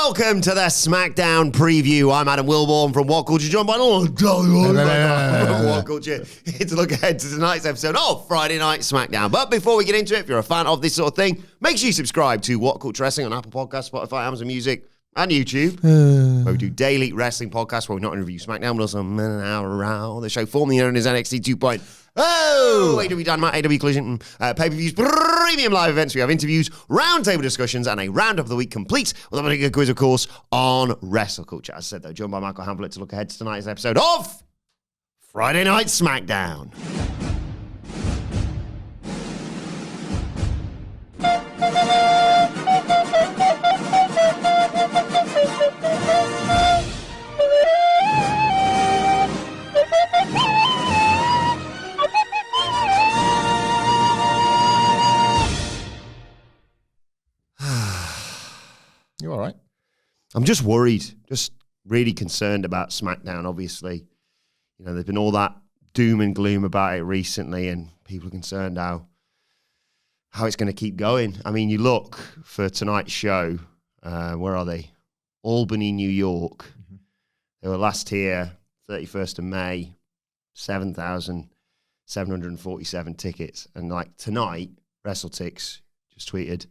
Welcome to the SmackDown Preview. I'm Adam Wilbourn from WhatCulture, joined by WhatCulture. Here to look ahead to tonight's episode of Friday Night SmackDown. But before we get into it, if you're a fan of this sort of thing, make sure you subscribe to WhatCulture Wrestling on Apple Podcasts, Spotify, Amazon Music, and YouTube, where we do daily wrestling podcasts where we not interview SmackDown, but also men around the show, formerly known as NXT 2.0. AW Dynamite, AW Collision, pay-per-views, premium live events. We have interviews, roundtable discussions, and a roundup of the week complete with a very good quiz, of course, on WrestleCulture. As I said, though, joined by Michael Hamflett to look ahead to tonight's episode of Friday Night SmackDown. You all right? I'm just worried, just really concerned about SmackDown, obviously. You know, there's been all that doom and gloom about it recently, and people are concerned how it's going to keep going. I mean, you look for tonight's show, where are they? Albany, New York. Mm-hmm. They were last here, 31st of May, 7,747 tickets. And like tonight, WrestleTix just tweeted,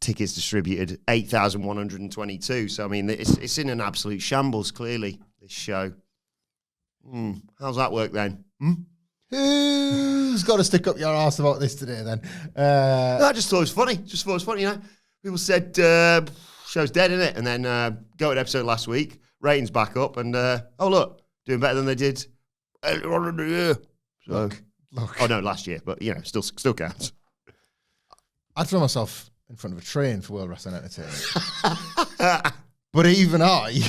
tickets distributed 8,122. So I mean, it's in an absolute shambles. Clearly, this show. How's that work then? Who's got to stick up your arse about this today then? I just thought it was funny. Just thought it was funny. You know, people said show's dead, innit? And then go to episode last week, ratings back up, and oh look, doing better than they did earlier on in the year. So, look. Oh no, last year, but you know, still counts. I'd throw myself in front of a train for World Wrestling Entertainment. But even I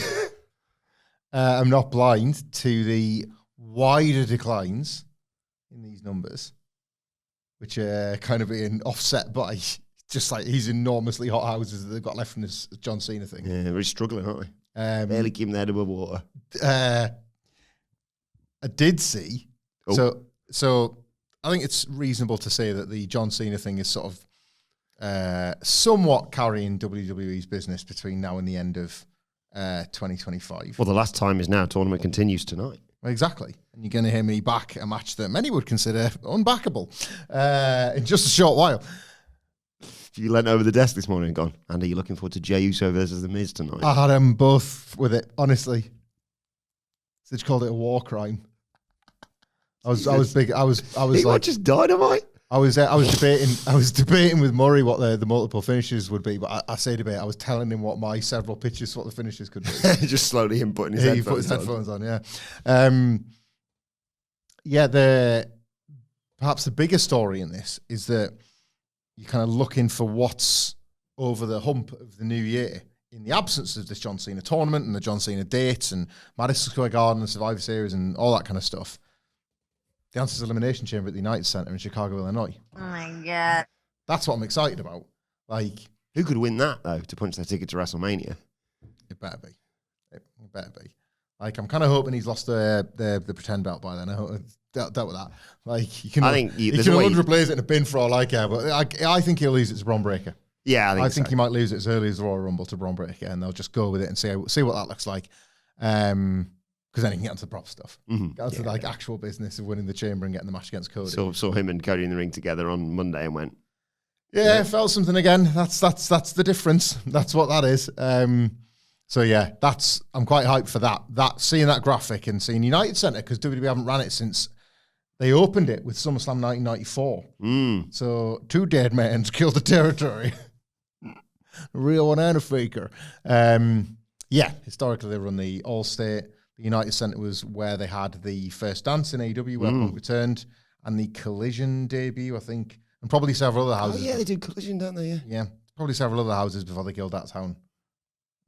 am not blind to the wider declines in these numbers, which are kind of being offset by just like these enormously hot houses that they've got left from this John Cena thing. Yeah, we're struggling, aren't we? Barely keeping their head above water. I did see. Oh. So I think it's reasonable to say that the John Cena thing is sort of somewhat carrying WWE's business between now and the end of 2025. Well, the last time is now. Tournament continues tonight. Exactly. And you're going to hear me back a match that many would consider unbackable in just a short while. You leant over the desk this morning and gone, Andy, you looking forward to Jey Uso versus The Miz tonight? I had them both with it, honestly. So they called it a war crime. I was big. I was like, just Dynamite. I was debating with Murray what the multiple finishes would be, but I say debate. I was telling him what my several pitches, what the finishes could be. Just slowly him putting his headphones on. He put his headphones on, yeah. Perhaps the bigger story in this is that you're kind of looking for what's over the hump of the new year in the absence of this John Cena tournament and the John Cena dates and Madison Square Garden and Survivor Series and all that kind of stuff. The answer is Elimination Chamber at the United Center in Chicago, Illinois. Oh my God. That's what I'm excited about. Like, who could win that, though, to punch their ticket to WrestleMania? It better be. It better be. Like, I'm kind of hoping he's lost the pretend belt by then. I hope dealt with that. Like, you can 100 plays it in a bin for all I care, but I think he'll lose it to Braun Breaker. Yeah, I think he might lose it as early as the Royal Rumble to Braun Breaker, and they'll just go with it and see what that looks like. Because then he can get onto the proper stuff. Mm-hmm. Get onto actual business of winning the chamber and getting the match against Cody. Saw him and Cody in the ring together on Monday and went, yeah, felt something again. That's the difference. That's what that is. So yeah, I'm quite hyped for that. Seeing that graphic and seeing United Center, because WWE haven't ran it since they opened it with SummerSlam 1994. So 2 dead men killed the territory. A real one and a faker. Yeah, historically they run the All-State. The United Center was where they had the first dance in AEW, where Punk returned, and the Collision debut, I think, and probably several other houses. Oh yeah, they do Collision, don't they? Yeah, probably several other houses before they killed that town,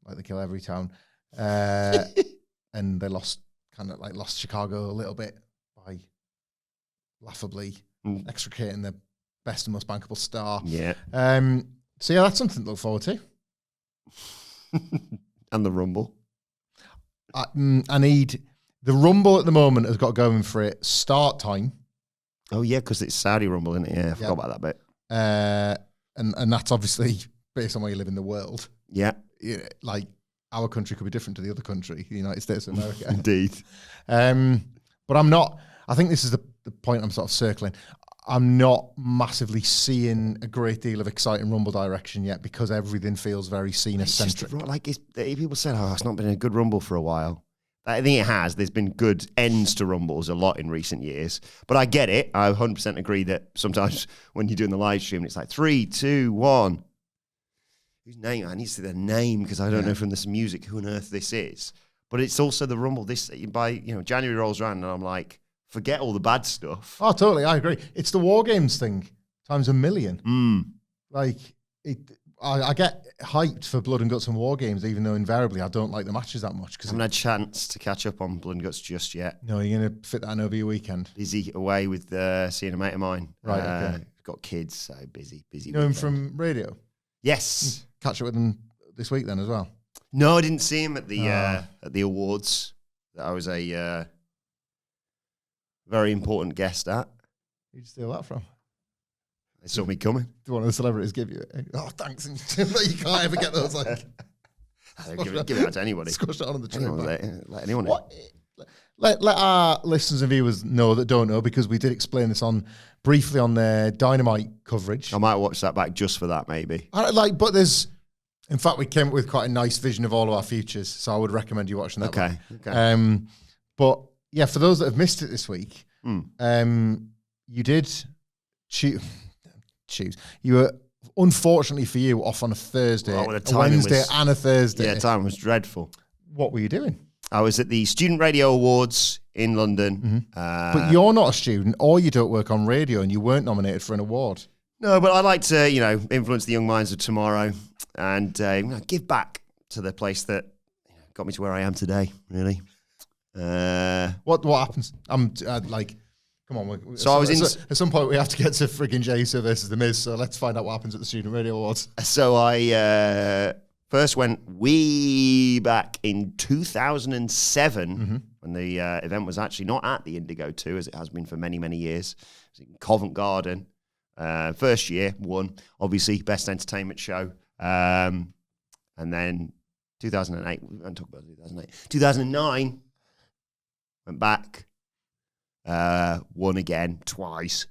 like they kill every town. And they lost Chicago a little bit by laughably extricating the best and most bankable star. Yeah. So yeah, that's something to look forward to. And the Rumble. I need the Rumble at the moment has got going for it. Start time. Oh yeah, because it's Saudi Rumble, isn't it? Yeah, I forgot about that bit. And that's obviously based on where you live in the world. Yeah. Like, our country could be different to the other country, the United States of America. Indeed. But I'm not, I think this is the point I'm sort of circling. I'm not massively seeing a great deal of exciting Rumble direction yet because everything feels very Cena-centric. Like people said, it's not been a good Rumble for a while. I think it has. There's been good ends to Rumbles a lot in recent years. But I get it. I 100% agree that sometimes when you're doing the live stream, it's like 3, 2, 1. Whose name? I need to see their name because I don't know from this music who on earth this is. But it's also the Rumble. January rolls around and I'm like, forget all the bad stuff. Oh, totally. I agree. It's the WarGames thing times a million. Like, I get hyped for Blood and Guts and WarGames, even though invariably I don't like the matches that much. I haven't had a chance to catch up on Blood and Guts just yet. No, you're going to fit that in over your weekend. Busy away with seeing a mate of mine. Right, okay. Got kids, so busy. You know him from radio? Yes. Catch up with him this week then as well? No, I didn't see him at the awards that I was a very important guest at. Who'd you steal that from? They saw me coming. Do one of the celebrities give you it? Oh, thanks. You can't ever get those. Like, give it out to anybody. Squash it on the tree. Let anyone in. Let our listeners and viewers know that don't know, because we did explain this briefly on their Dynamite coverage. I might watch that back just for that, maybe. But there's, in fact, we came up with quite a nice vision of all of our futures, so I would recommend you watching that. Okay. But yeah, for those that have missed it this week, you did choose. You were, unfortunately for you, off on a Thursday, a Wednesday and a Thursday. Yeah, time was dreadful. What were you doing? I was at the Student Radio Awards in London. But you're not a student, or you don't work on radio, and you weren't nominated for an award. No, but I'd like to, influence the young minds of tomorrow and give back to the place that got me to where I am today, really. What happens? Come on. So at some point we have to get to frigging Jey Uso versus The Miz. So let's find out what happens at the Student Radio Awards. So I first went way back in 2007 when the event was actually not at the Indigo 2, as it has been for many, many years. It was in Covent Garden. First year, won. Obviously, best entertainment show. And then 2008, we won't talk about 2008. 2009, went back. Won again, twice.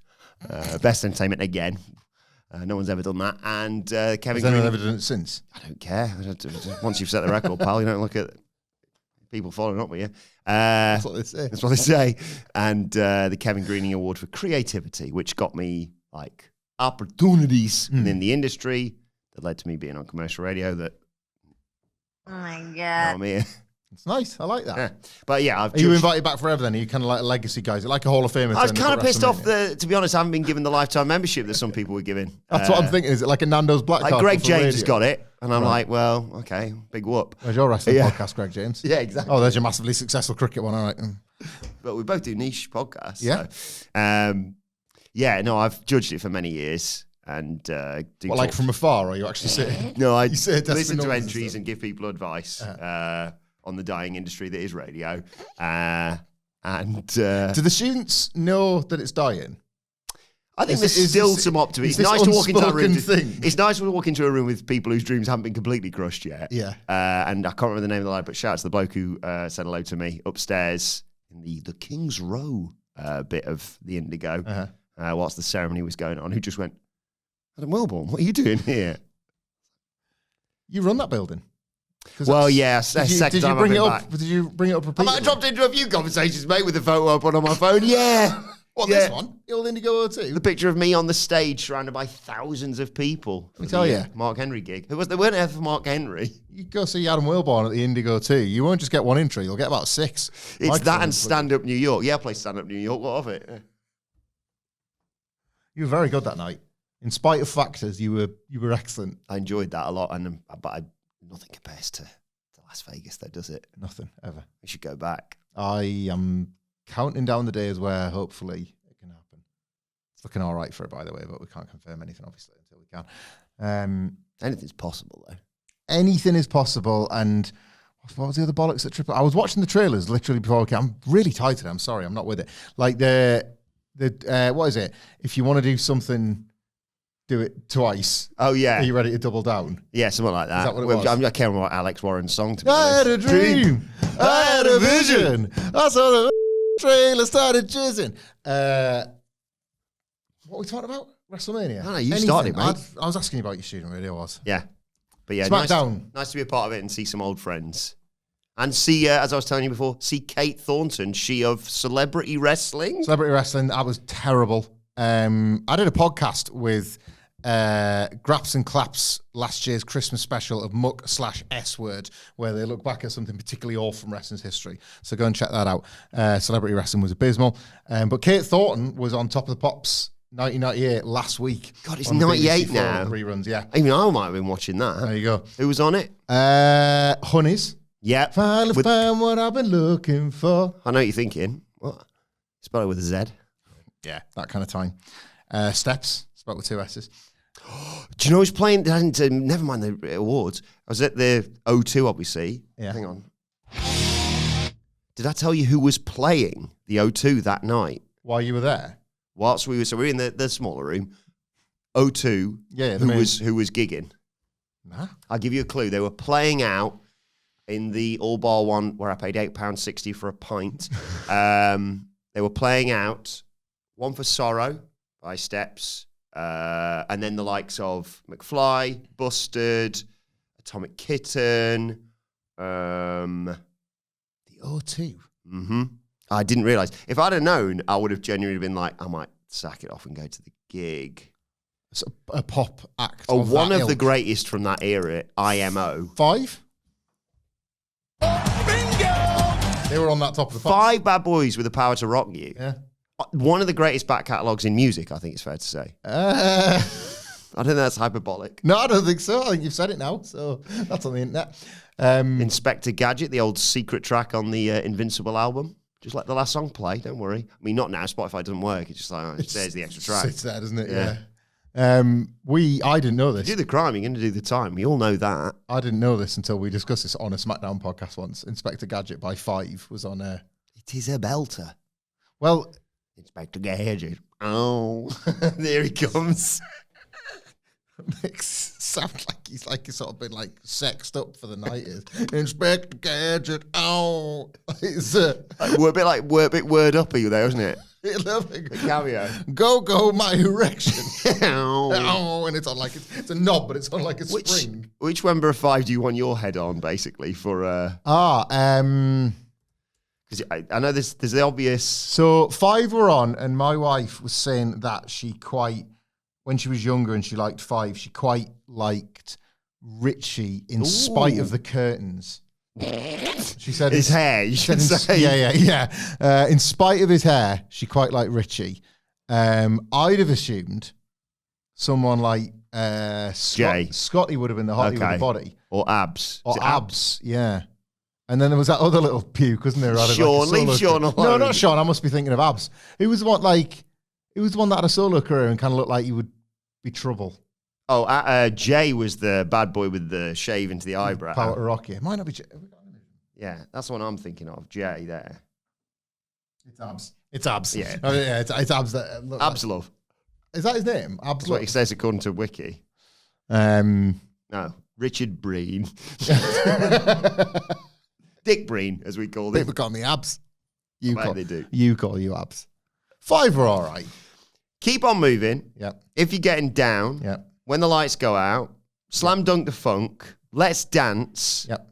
Best entertainment again. No one's ever done that. And Kevin Green. Has anyone ever done it since? I don't care. Once you've set the record, pal, you don't look at people following up with you. That's what they say. That's what they say. And the Kevin Greening Award for Creativity, which got me opportunities within the industry that led to me being on commercial radio. That. Oh my God. I'm here. It's nice. I like that. Yeah. But yeah, Are you invited back forever then? Are you kind of like a legacy guy? Is it like a Hall of Famer? I was kind of pissed off to be honest, I haven't been given the lifetime membership that some people were giving. That's what I'm thinking. Is it like a Nando's Black Card? Like Greg James has radio? got it. And I'm like, well, okay, big whoop. Where's your wrestling podcast, Greg James? Yeah, exactly. Oh, there's your massively successful cricket one. All right. But we both do niche podcasts. Yeah. So, I've judged it for many years. And like from afar, or are you actually sitting? No, I listen to entries and give people advice. On the dying industry that is radio. Do the students know that it's dying? I think there's still some optimism. It's nice to walk into a room. It's nice to walk into a room with people whose dreams haven't been completely crushed yet. Yeah. And I can't remember the name of the line, but shout out to the bloke who said hello to me upstairs in the King's Row bit of the Indigo whilst the ceremony was going on, who just went, Adam Wilbourn, what are you doing here? You run that building? Well, yes. Did you bring it up? Did you bring it up repeatedly? I dropped into a few conversations, mate, with the photo up on my phone. Yeah. This one? The old Indigo 02? The picture of me on the stage surrounded by thousands of people. Let me tell you. Mark Henry gig. They weren't there for Mark Henry. You go see Adam Wilbourn at the Indigo 2. You won't just get one intro. You'll get about 6. It's that and Stand Up New York. Yeah, I play Stand Up New York. What of it? You were very good that night. In spite of factors, you were excellent. I enjoyed that a lot, but nothing compares to Las Vegas, though, does it? Nothing, ever. We should go back. I am counting down the days where hopefully it can happen. It's looking all right for it, by the way, but we can't confirm anything, obviously, until we can. Anything's possible, though. Anything is possible, and what was the other bollocks at Triple? I was watching the trailers literally before I came. I'm really tired today. I'm sorry, I'm not with it. Like the what is it? If you want to do something do it twice. Oh, yeah. Are you ready to double down? Yeah, something like that. Is that what it was? I can't remember what Alex Warren's song to be I had a honest. dream. I had a vision. I saw the trailer started jizzing. What are we talking about? WrestleMania? No, you started, mate. I was asking you about your student radio, I was. Yeah. But yeah, SmackDown. Nice to be a part of it and see some old friends. And see, as I was telling you before, see Kate Thornton, she of Celebrity Wrestling. Celebrity Wrestling, that was terrible. I did a podcast with Graps and Claps last year's Christmas special of Muck/S Word, where they look back at something particularly awful from wrestling's history. So go and check that out. Celebrity Wrestling was abysmal. But Kate Thornton was on Top of the Pops 1998 last week. God, it's 98 now. Reruns, yeah. Even I might have been watching that. There you go. Who was on it? Honeys. Yeah. Finally found what I've been looking for. I know what you're thinking. What? Spell it with a Z. Yeah, that kind of time. Steps, spelled with 2 S's. Do you know who's playing? Never mind the awards. I was at the O2, obviously. Yeah. Hang on. Did I tell you who was playing the O2 that night? While you were there? Whilst we were in the smaller room. O2, who was gigging. Nah. I'll give you a clue. They were playing out in the All Bar one where I paid £8.60 for a pint. They were playing out One for Sorrow by Steps, and then the likes of McFly, Busted, Atomic Kitten, the O2. Mm-hmm. I didn't realise. If I'd have known, I would have genuinely been like, I might sack it off and go to the gig. It's a pop act. Oh, one of the greatest from that era, IMO. 5? Bingo! They were on that Top of the Pops. 5 bad boys with the power to rock you. Yeah. One of the greatest back catalogues in music, I think it's fair to say. I don't think that's hyperbolic. No, I don't think so. I think you've said it now, so that's on the internet. Inspector Gadget, the old secret track on the Invincible album. Just let the last song play, don't worry. I mean, not now, Spotify doesn't work. It's just like, there's the extra track. Sits there, doesn't it? Yeah. I didn't know this. You do the crime, you're going to do the time. We all know that. I didn't know this until we discussed this on a SmackDown podcast once. Inspector Gadget by 5 was on air. It is a belter. Well, Inspector Gadget. Oh, there he comes. Makes sound like he's sort of been sexed up for the night. Inspector Gadget. Oh, it's we're a bit word uppy there, isn't it? The cameo. Go my erection. Oh, and it's on it's a knob, but it's on a spring. Which member of 5 do you want your head on, basically, for because I know there's the obvious. So 5 were on, and my wife was saying that when she was younger and she liked 5, she quite liked Richie in spite of the curtains. She said his hair, you should say. Yeah. In spite of his hair, she quite liked Richie. I'd have assumed someone like Jay. Scotty would have been the hottie with the body. Or Abs. Or Abs, yeah. And then there was that other little puke, wasn't there? Sean, leave Sean alone. No, not Sean. I must be thinking of Abs. He was the one that had a solo career and kind of looked like he would be trouble. Oh, Jay was the bad boy with the shave into the eyebrow. Power to rock you. Might not be Jay. Yeah, that's what I'm thinking of. Jay there. It's Abs. It's Abs. Yeah. Oh, yeah, it's Abs. Abs Love. Is that his name? Abs That's what he says according to Wiki. No. Richard Breen. Dick Breen, as we call him. People call me Abs. They do. You call you Abs. 5 are all right. Keep on moving. Yeah. If you're getting down, Yeah. when the lights go out, slam dunk the funk, let's dance. Yep.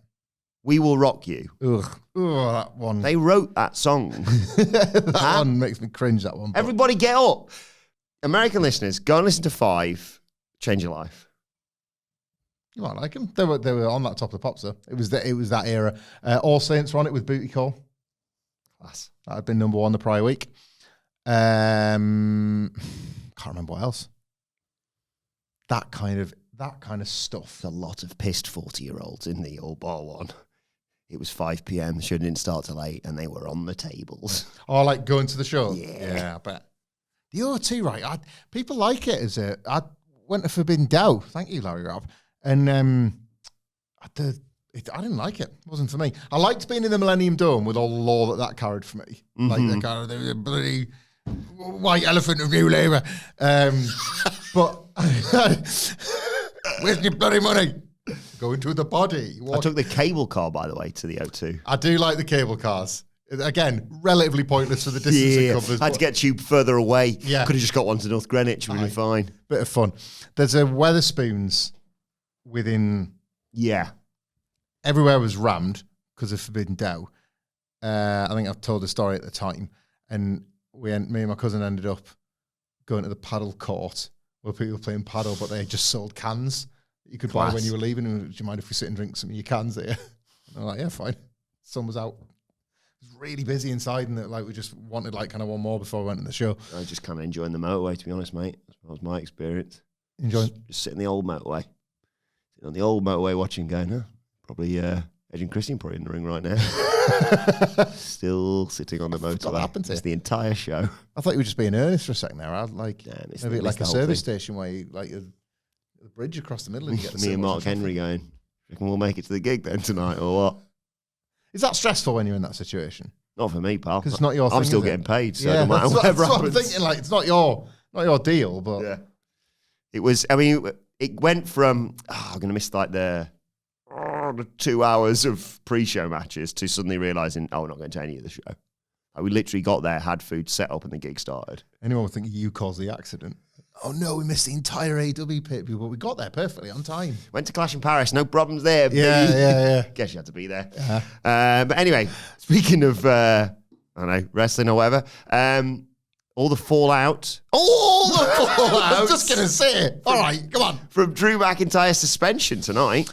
We will rock you. Ugh, that one. They wrote that song. That one makes me cringe, that one. Everybody get up. American listeners, go and listen to 5. Change your life. You might like them. They were on that Top of the Pops, though. It was that era. All Saints were on it with Booty Call. Class. That had been number 1 the prior week. Can't remember what else. That kind of stuff. There's a lot of pissed 40-year-olds in the All Bar one. It was 5 p.m. The show didn't start till 8, and they were on the tables. Oh, like going to the show? Yeah. I bet. The O2, right? People like it I went to Forbidden Dough. Thank you, Larry Robb. And I didn't like it. It wasn't for me. I liked being in the Millennium Dome with all the lore that carried for me. Mm-hmm. Like the bloody white elephant of New Labour. But Where's your bloody money? Go into the body. I took the cable car, by the way, to the O2. I do like the cable cars. Again, relatively pointless for the distance it covers. I had to get you further away. Yeah. Could have just got one to North Greenwich. Would have been fine. Bit of fun. There's a Weatherspoons within... Yeah. Everywhere was rammed because of Forbidden Dough. I think I've told the story at the time. And me and my cousin ended up going to the paddle court where people were playing paddle, but they just sold cans that you could buy when you were leaving. And, do you mind if we sit and drink some of your cans there? And I'm like, yeah, fine. Sun was out. It was really busy inside, and we just wanted kind of one more before we went to the show. I was just kind of enjoying the motorway, to be honest, mate. That was my experience. Enjoying? Just sitting on the old motorway. Sitting on the old motorway watching, going, probably Edge and Christian probably in the ring right now. Still sitting on the motorway. What happened to the entire show? I thought you were just being earnest for a second there. Maybe like a service station where you the bridge across the middle and you get the Me and Mark Hendry going, reckon we'll make it to the gig then tonight or what? Is that stressful when you're in that situation? Not for me, pal. Because it's not your thing. I'm still getting paid, so yeah, no matter whatever happens. I'm thinking, it's not your deal, but yeah. It was. I mean, it went from I'm going to miss the 2 hours of pre-show matches to suddenly realizing, we're not going to any of the show. We literally got there, had food set up, and the gig started. Anyone would think you caused the accident. Oh no, we missed the entire AW pay-per-view, but we got there perfectly on time. Went to Clash in Paris, no problems there. Yeah. Guess you had to be there. Uh-huh. But anyway, speaking of, wrestling or whatever, all the fallout. I was just going to say it. All right, come on. From Drew McIntyre's suspension tonight.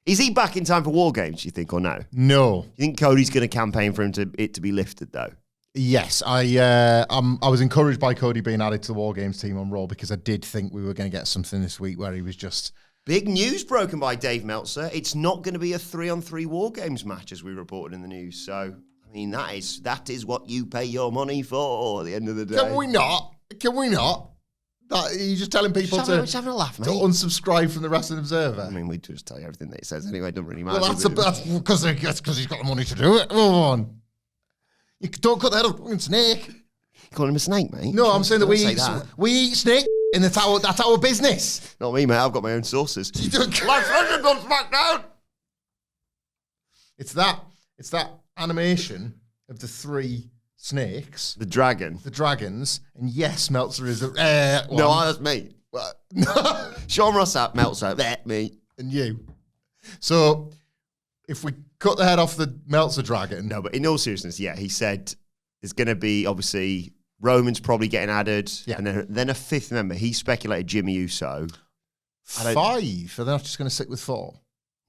Is he back in time for WarGames, do you think, or no? No. You think Cody's going to campaign for it to be lifted, though? Yes, I was encouraged by Cody being added to the WarGames team on Raw because I did think we were going to get something this week where he was just... Big news broken by Dave Meltzer. It's not going to be a 3-on-3 WarGames match, as we reported in the news. So, I mean, that is what you pay your money for at the end of the day. Can we not? You're just telling people just having a laugh, mate. To unsubscribe from the Wrestling Observer. I mean, we just tell you everything that he says anyway. It doesn't really matter. Well, that's because he's got the money to do it. Come on. You don't cut the head off a snake. You calling him a snake, mate? No, I'm saying that we eat snake and that's our business. Not me, mate. I've got my own sources. Let's on SmackDown. It's that animation of the three snakes. The dragons. And yes, Meltzer is no, that's me. Sean Ross out, Meltzer, me. And you. So if we cut the head off the Meltzer dragon. No, but in all seriousness, yeah, he said there's going to be, obviously, Roman's probably getting added. Yeah. And then a fifth member. He speculated Jey Uso. 5? Are they not just going to stick with 4?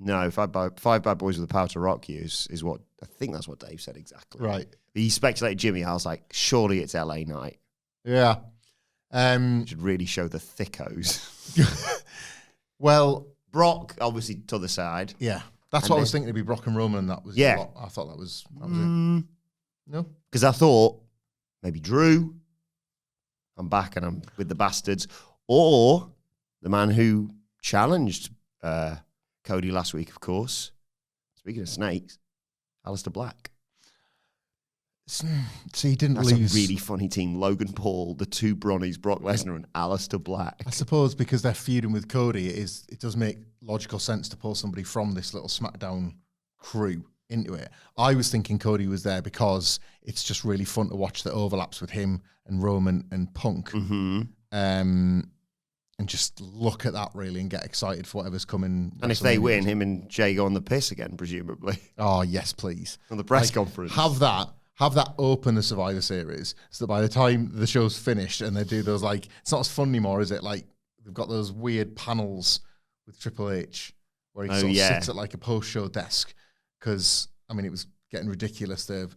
No, five bad boys with the power to rock you is what, I think that's what Dave said exactly. Right. He speculated Jimmy. I was like, surely it's LA night. Yeah. Should really show the thickos. Well, Brock, obviously, to the side. Yeah. That's what I was thinking. It'd be Brock and Roman, and that was a lot. I thought that was it. No? Because I thought maybe Drew, I'm back and I'm with the bastards, or the man who challenged Cody last week, of course. Speaking of snakes, Aleister Black. See, he didn't That's lose. a really funny team. Logan Paul, the two Bronnies, Brock Lesnar, and Aleister Black. I suppose because they're feuding with Cody, it does make logical sense to pull somebody from this little SmackDown crew into it. I was thinking Cody was there because it's just really fun to watch the overlaps with him and Roman and Punk. Mm-hmm. And just look at that really and get excited for whatever's coming. And if they win, him and Jey go on the piss again, presumably. Oh, yes, please. On the press conference. Have that open the Survivor Series so that by the time the show's finished and they do those, it's not as fun anymore, is it? They've got those weird panels with Triple H where he sits at a post-show desk because, it was getting ridiculous. They're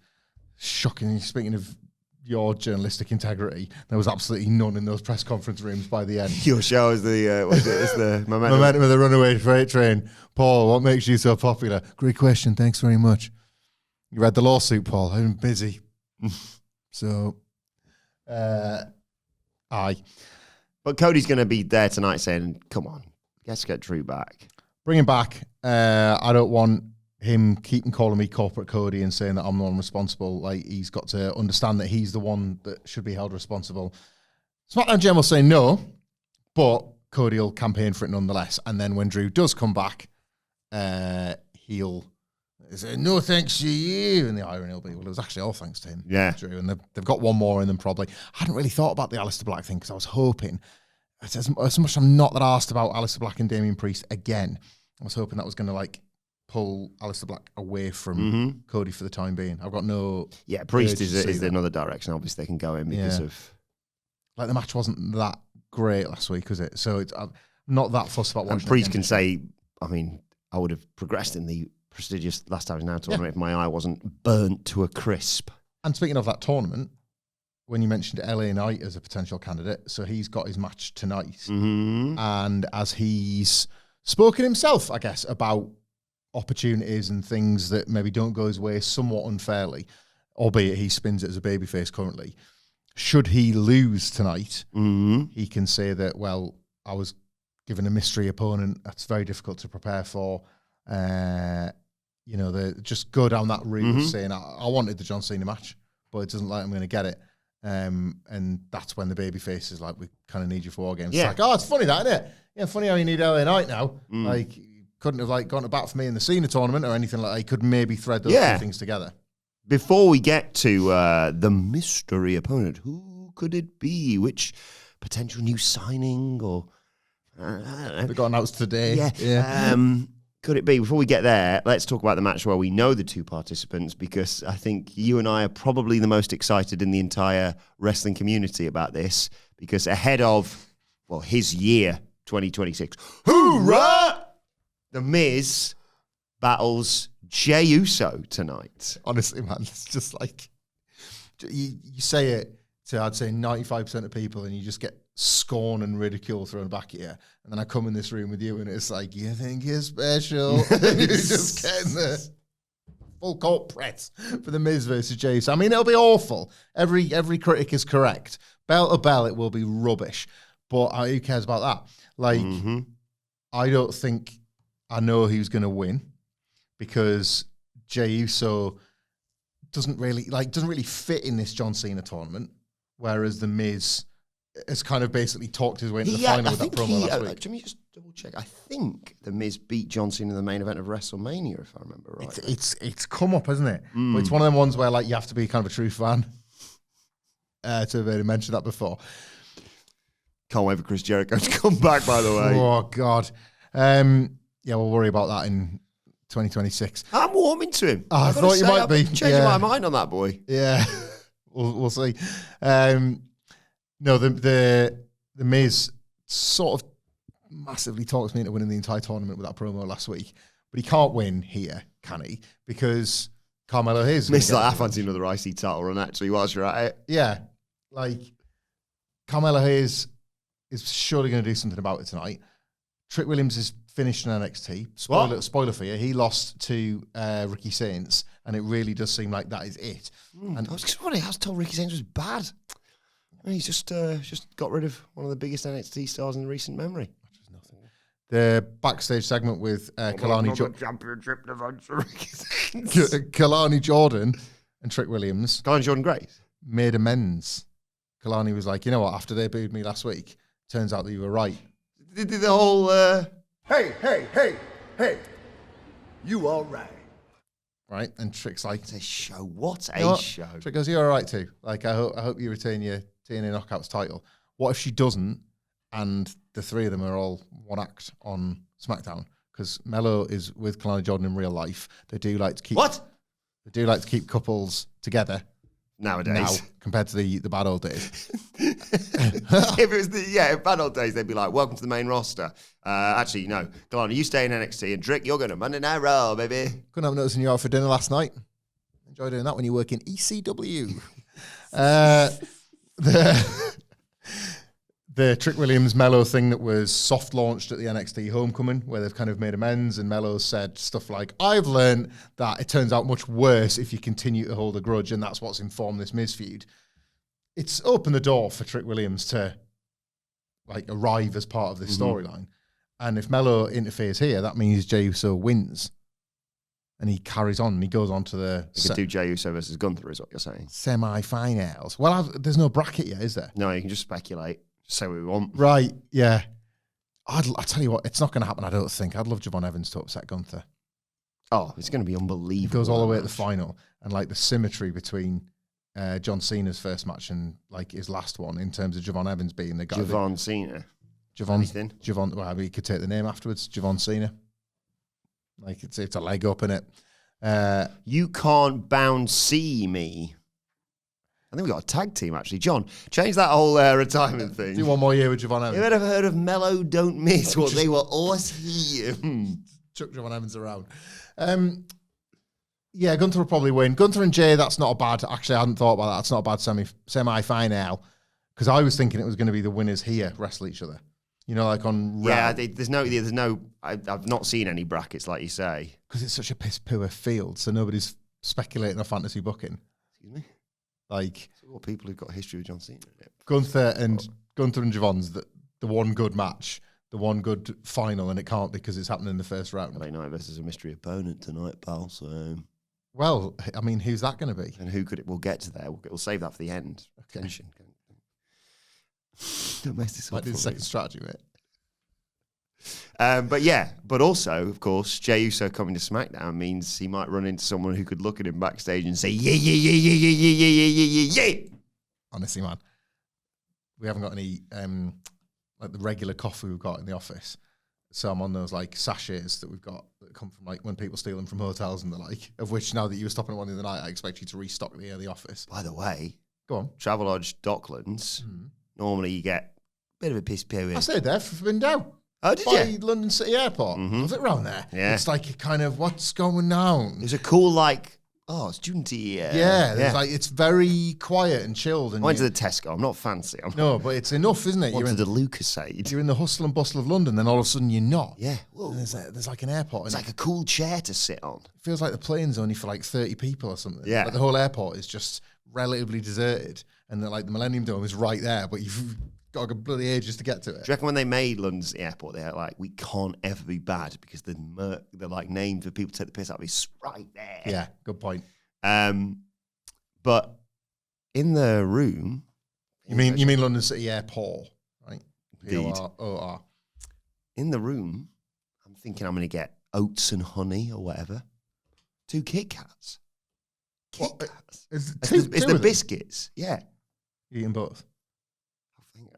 shocking. Speaking of your journalistic integrity, there was absolutely none in those press conference rooms by the end. Your show is the momentum of the runaway freight train. Paul, what makes you so popular? Great question. Thanks very much. You read the lawsuit, Paul. I've been busy. So, aye. But Cody's going to be there tonight saying, come on, let's get Drew back. Bring him back. I don't want him keeping calling me corporate Cody and saying that I'm the one responsible. He's got to understand that he's the one that should be held responsible. SmackDown Gem will say no, but Cody will campaign for it nonetheless. And then when Drew does come back, he'll say, no thanks to you. And the irony will be, well, it was actually all thanks to him, Drew. And they've got one more in them probably. I hadn't really thought about the Aleister Black thing because I was hoping, as much as I'm not that arsed about Aleister Black and Damian Priest again, I was hoping that was going to like pull Aleister Black away from Cody for the time being. I've got no... Yeah, Priest is another direction, obviously, they can go in because of... Like, the match wasn't that great last week, was it? So I'm not that fussed about watching. And Priest can say, I mean, I would have progressed in the prestigious Last Time Is Now tournament if my eye wasn't burnt to a crisp. And speaking of that tournament, when you mentioned LA Knight as a potential candidate, so he's got his match tonight. And as he's spoken himself, I guess, about opportunities and things that maybe don't go his way somewhat unfairly, albeit he spins it as a babyface currently. Should he lose tonight, he can say that, well, I was given a mystery opponent. That's very difficult to prepare for. Just go down that route of saying, I wanted the John Cena match, but it doesn't like I'm going to get it. And that's when the babyface is like, we kind of need you for WarGames. Yeah. It's like, oh, it's funny that, isn't it? Yeah, funny how you need LA Knight now. Like, couldn't have like gone to bat for me in the Cena tournament or anything like that. He could maybe thread those two things together. Before we get to the mystery opponent, who could it be? Which potential new signing or... They got announced today. Yeah. Could it be? Before we get there, let's talk about the match where we know the two participants, because I think you and I are probably the most excited in the entire wrestling community about this, because ahead of, well, his year, 2026, hoorah! The Miz battles Jey Uso tonight. Honestly, man, it's just like, you say it to, I'd say, 95% of people, and you just get scorn and ridicule thrown back at you. And then I come in this room with you, and it's like, you think you're special? And you're just getting the full court press for the Miz versus Jey Uso. I mean, it'll be awful. Every critic is correct. Bell to bell, it will be rubbish. But who cares about that? Like, I don't think I know who's going to win, because Jey Uso doesn't really fit in this John Cena tournament, whereas the Miz has kind of basically talked his way into the final with that promo last week. Let me just double check. I think the Miz beat John Cena in the main event of WrestleMania, if I remember right. It's come up, hasn't it? But it's one of them ones where like you have to be kind of a true fan to have already mentioned that before. Can't wait for Chris Jericho to come back, by the way. Oh God. We'll worry about that in 2026. I'm warming to him. I thought you might be. Changing my mind on that boy. Yeah, we'll see. No, the Miz sort of massively talks me into winning the entire tournament with that promo last week, but he can't win here, can he? Because Carmelo Hayes. Miz like, I fancy another IC title run actually whilst you're at it. Yeah, like Carmelo Hayes is surely going to do something about it tonight. Trick Williams is finished in NXT. Spoiler for you, he lost to Ricky Saints, and it really does seem like that is it. And I was just wondering, I was told Ricky Saints was bad. I mean, he's just got rid of one of the biggest NXT stars in recent memory. The backstage segment with Kalani Jordan and Trick Williams. Kalani Jordan Grace made amends. Kalani was like, you know what, after they booed me last week, turns out that you were right. They did the whole... Hey, you all right. Right, and Trick's like... It's a show. What you know a what? show. Trick goes, you're all right too. Like, I hope you retain your TNA Knockouts title. What if she doesn't, and the three of them are all one act on SmackDown? Because Melo is with Kalani Jordan in real life. They do like to keep... What? They do like to keep couples together. Nowadays. Now, compared to the bad old days. If it was in bad old days, they'd be like, welcome to the main roster. Actually, no. Kalani, you stay in NXT, and Trick, you're going to Monday Night Raw, baby. Couldn't have noticed you out for dinner last night. Enjoy doing that when you work in ECW. The Trick Williams Mello thing that was soft launched at the NXT Homecoming, where they've kind of made amends, and Mello said stuff like, I've learned that it turns out much worse if you continue to hold a grudge, and that's what's informed this Miz feud. It's opened the door for Trick Williams to like arrive as part of this storyline. And if Mello interferes here, that means Jey Uso wins. And he carries on, and he goes on to the... You could do Jey Uso versus Gunther, is what you're saying. Semi-finals. Well, there's no bracket yet, is there? No, you can just speculate. Just say what we want. Right, yeah. I tell you what, it's not going to happen, I don't think. I'd love Javon Evans to upset Gunther. Oh, it's going to be unbelievable. He goes all the way at the final, and like the symmetry between John Cena's first match and like his last one in terms of Javon Evans being the guy. Javon Cena. Javon. Well, he could take the name afterwards. Javon Cena. Like it's a leg up in it. You can't bound see me. I think we got a tag team actually. John, change that whole retirement thing. Do 1 more year with Javon Evans. You ever heard of Mellow Don't Miss? What they were awesome. Chuck Javon Evans around. Yeah, Gunther will probably win. Gunther and Jey, that's not a bad. Actually, I hadn't thought about that. That's not a bad semi-final because I was thinking it was going to be the winners here wrestle each other. You know, like on Raw. Yeah, there's no. I've not seen any brackets like you say because it's such a piss poor field, so nobody's speculating on fantasy booking. Excuse me. Like what people who've got a history with John Cena. Gunther and Javon's the one good match. The one good final, and it can't because it's happening in the first round. LA Knight versus a mystery opponent tonight, pal. So, well, I mean, who's that going to be? And who could it? We'll get to there. We'll save that for the end. Okay. Tension. Don't mess this up. Might do the second strategy, mate. But also, of course, Jey Uso coming to SmackDown means he might run into someone who could look at him backstage and say, yeah. Honestly, man, we haven't got any. Like the regular coffee we've got in the office. So I'm on those like sachets that we've got that come from like when people steal them from hotels and the like, of which now that you were stopping at one the other night, I expect you to restock the office. By the way, go on. Travelodge Docklands, normally you get a bit of a piss period. I stayed there for Bindau. Oh, did you? By London City Airport. Was it around there? Yeah. It's like a kind of, what's going on? There's a cool like, student-y. Yeah, like it's very quiet and chilled. And I went to the Tesco. I'm not fancy. No, but it's enough, isn't it? You're in the Lucasade. You're in the hustle and bustle of London, then all of a sudden you're not. Yeah. There's like an airport. It's like a cool chair to sit on. It feels like the plane's only for like 30 people or something. Yeah. Like the whole airport is just relatively deserted, and the Millennium Dome is right there, but you've got to go bloody ages to get to it. Do you reckon when they made London's airport, they're like, we can't ever be bad because the like name for people to take the piss out of is right there. Yeah, good point. But in the room, you mean London City Airport, right? Indeed. P-O-R. In the room, I'm thinking I'm going to get oats and honey or whatever. 2 Kit Kats. Kit Kats. It's the biscuits. Yeah. You eating both?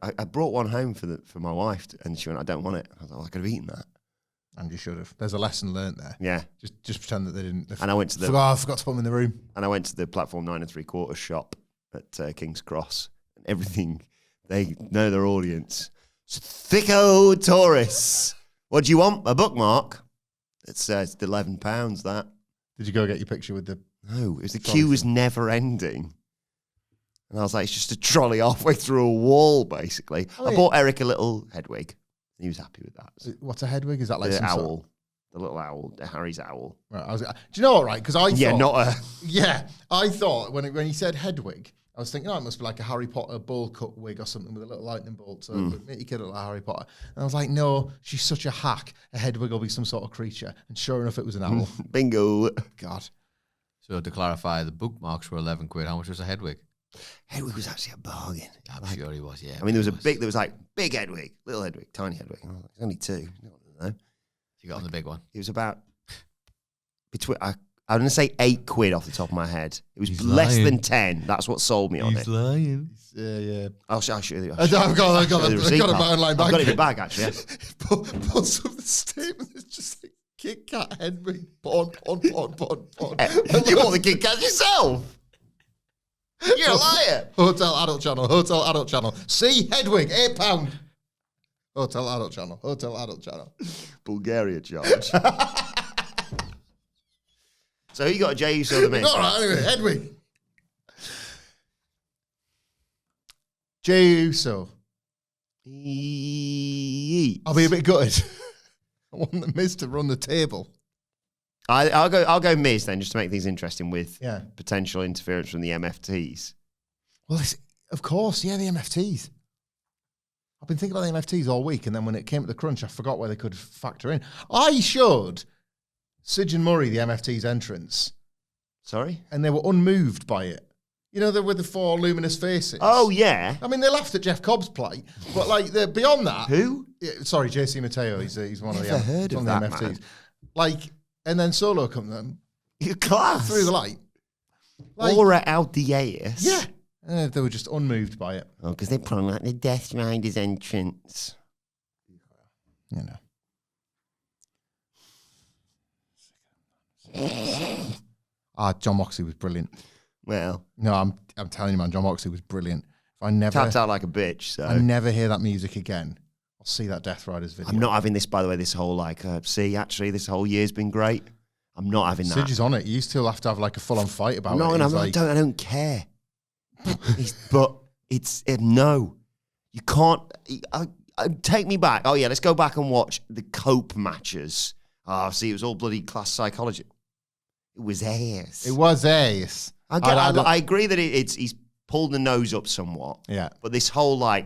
I brought one home for my wife, and she went, I don't want it. I was like, I could have eaten that. And you should have. There's a lesson learnt there. Yeah. Just pretend that they didn't. And I went to I forgot to put them in the room. And I went to the platform 9 3/4 shop at King's Cross. And everything, they know their audience. It's thicko tourists. What do you want? A bookmark? It's £11, that. Did you go get your picture with the... No, the queue was never ending. And I was like, it's just a trolley halfway through a wall, basically. I bought Eric a little Hedwig. He was happy with that. So what's a Hedwig? Is that like the some owl? sort of... The little owl, Harry's owl. Right, do you know what, right? Because I thought... Yeah, I thought when he said Hedwig, I was thinking, it must be like a Harry Potter bowl cut wig or something with a little lightning bolt. So make your kid look like Harry Potter. And I was like, no, she's such a hack. A Hedwig will be some sort of creature. And sure enough, it was an owl. Bingo. God. So to clarify, the bookmarks were £11. How much was a Hedwig? Hedwig was actually a bargain. I'm sure he was, yeah. I mean, there was like big Hedwig, little Hedwig, tiny Hedwig. I was like, it's only 2. I don't know. You got on the big one. It was about between. I'm going to say £8 off the top of my head. It was less than 10. That's what sold me on it. He's lying. Yeah. I'll show you. I've got it my online bag. I've got it in the bag, actually. Yeah. But some of the statement is just like Kit Kat Henry. Pon. You bought the Kit Kat yourself. You're a liar. Hotel Adult Channel. See Hedwig, £8. Hotel Adult Channel. Bulgaria charge. So who you got, Jey Uso the Miz? All right, anyway, Hedwig. Jey Uso. I'll be a bit gutted. I want the Miz to run the table. I'll go Miz then, just to make things interesting with Yeah. potential interference from the MFTs. Well, of course, yeah, the MFTs. I've been thinking about the MFTs all week, and then when it came to the crunch, I forgot where they could factor in. I showed Sid and Murray the MFT's entrance. Sorry? And they were unmoved by it. You know, with the 4 luminous faces. Oh, yeah. I mean, they laughed at Jeff Cobb's plight, but like beyond that. Who? Sorry, JC Mateo. He's one of the Never heard of that, MFTs. man. Like, and then Solo come them Your class. through the light. Like, Aura out the ass. Yeah. They were just unmoved by it. Oh, because they probably like the Death Rider's entrance. You know. John Moxley was brilliant. Well, No, I'm telling you, man, John Moxley was brilliant. If I never tapped out like a bitch, so. I never hear that music again, I'll see that Death Riders video. I'm not having this, by the way, this whole actually, this whole year's been great. I'm not having that. Sidge is on it. You used to have to have like a full-on fight about it. No, He's I don't care. But it's no. You can't. Take me back. Oh, yeah, let's go back and watch the Cope matches. Oh, see, it was all bloody class psychology. It was ass. It was ace. I agree that he's pulled the nose up somewhat. Yeah. But this whole, Oh,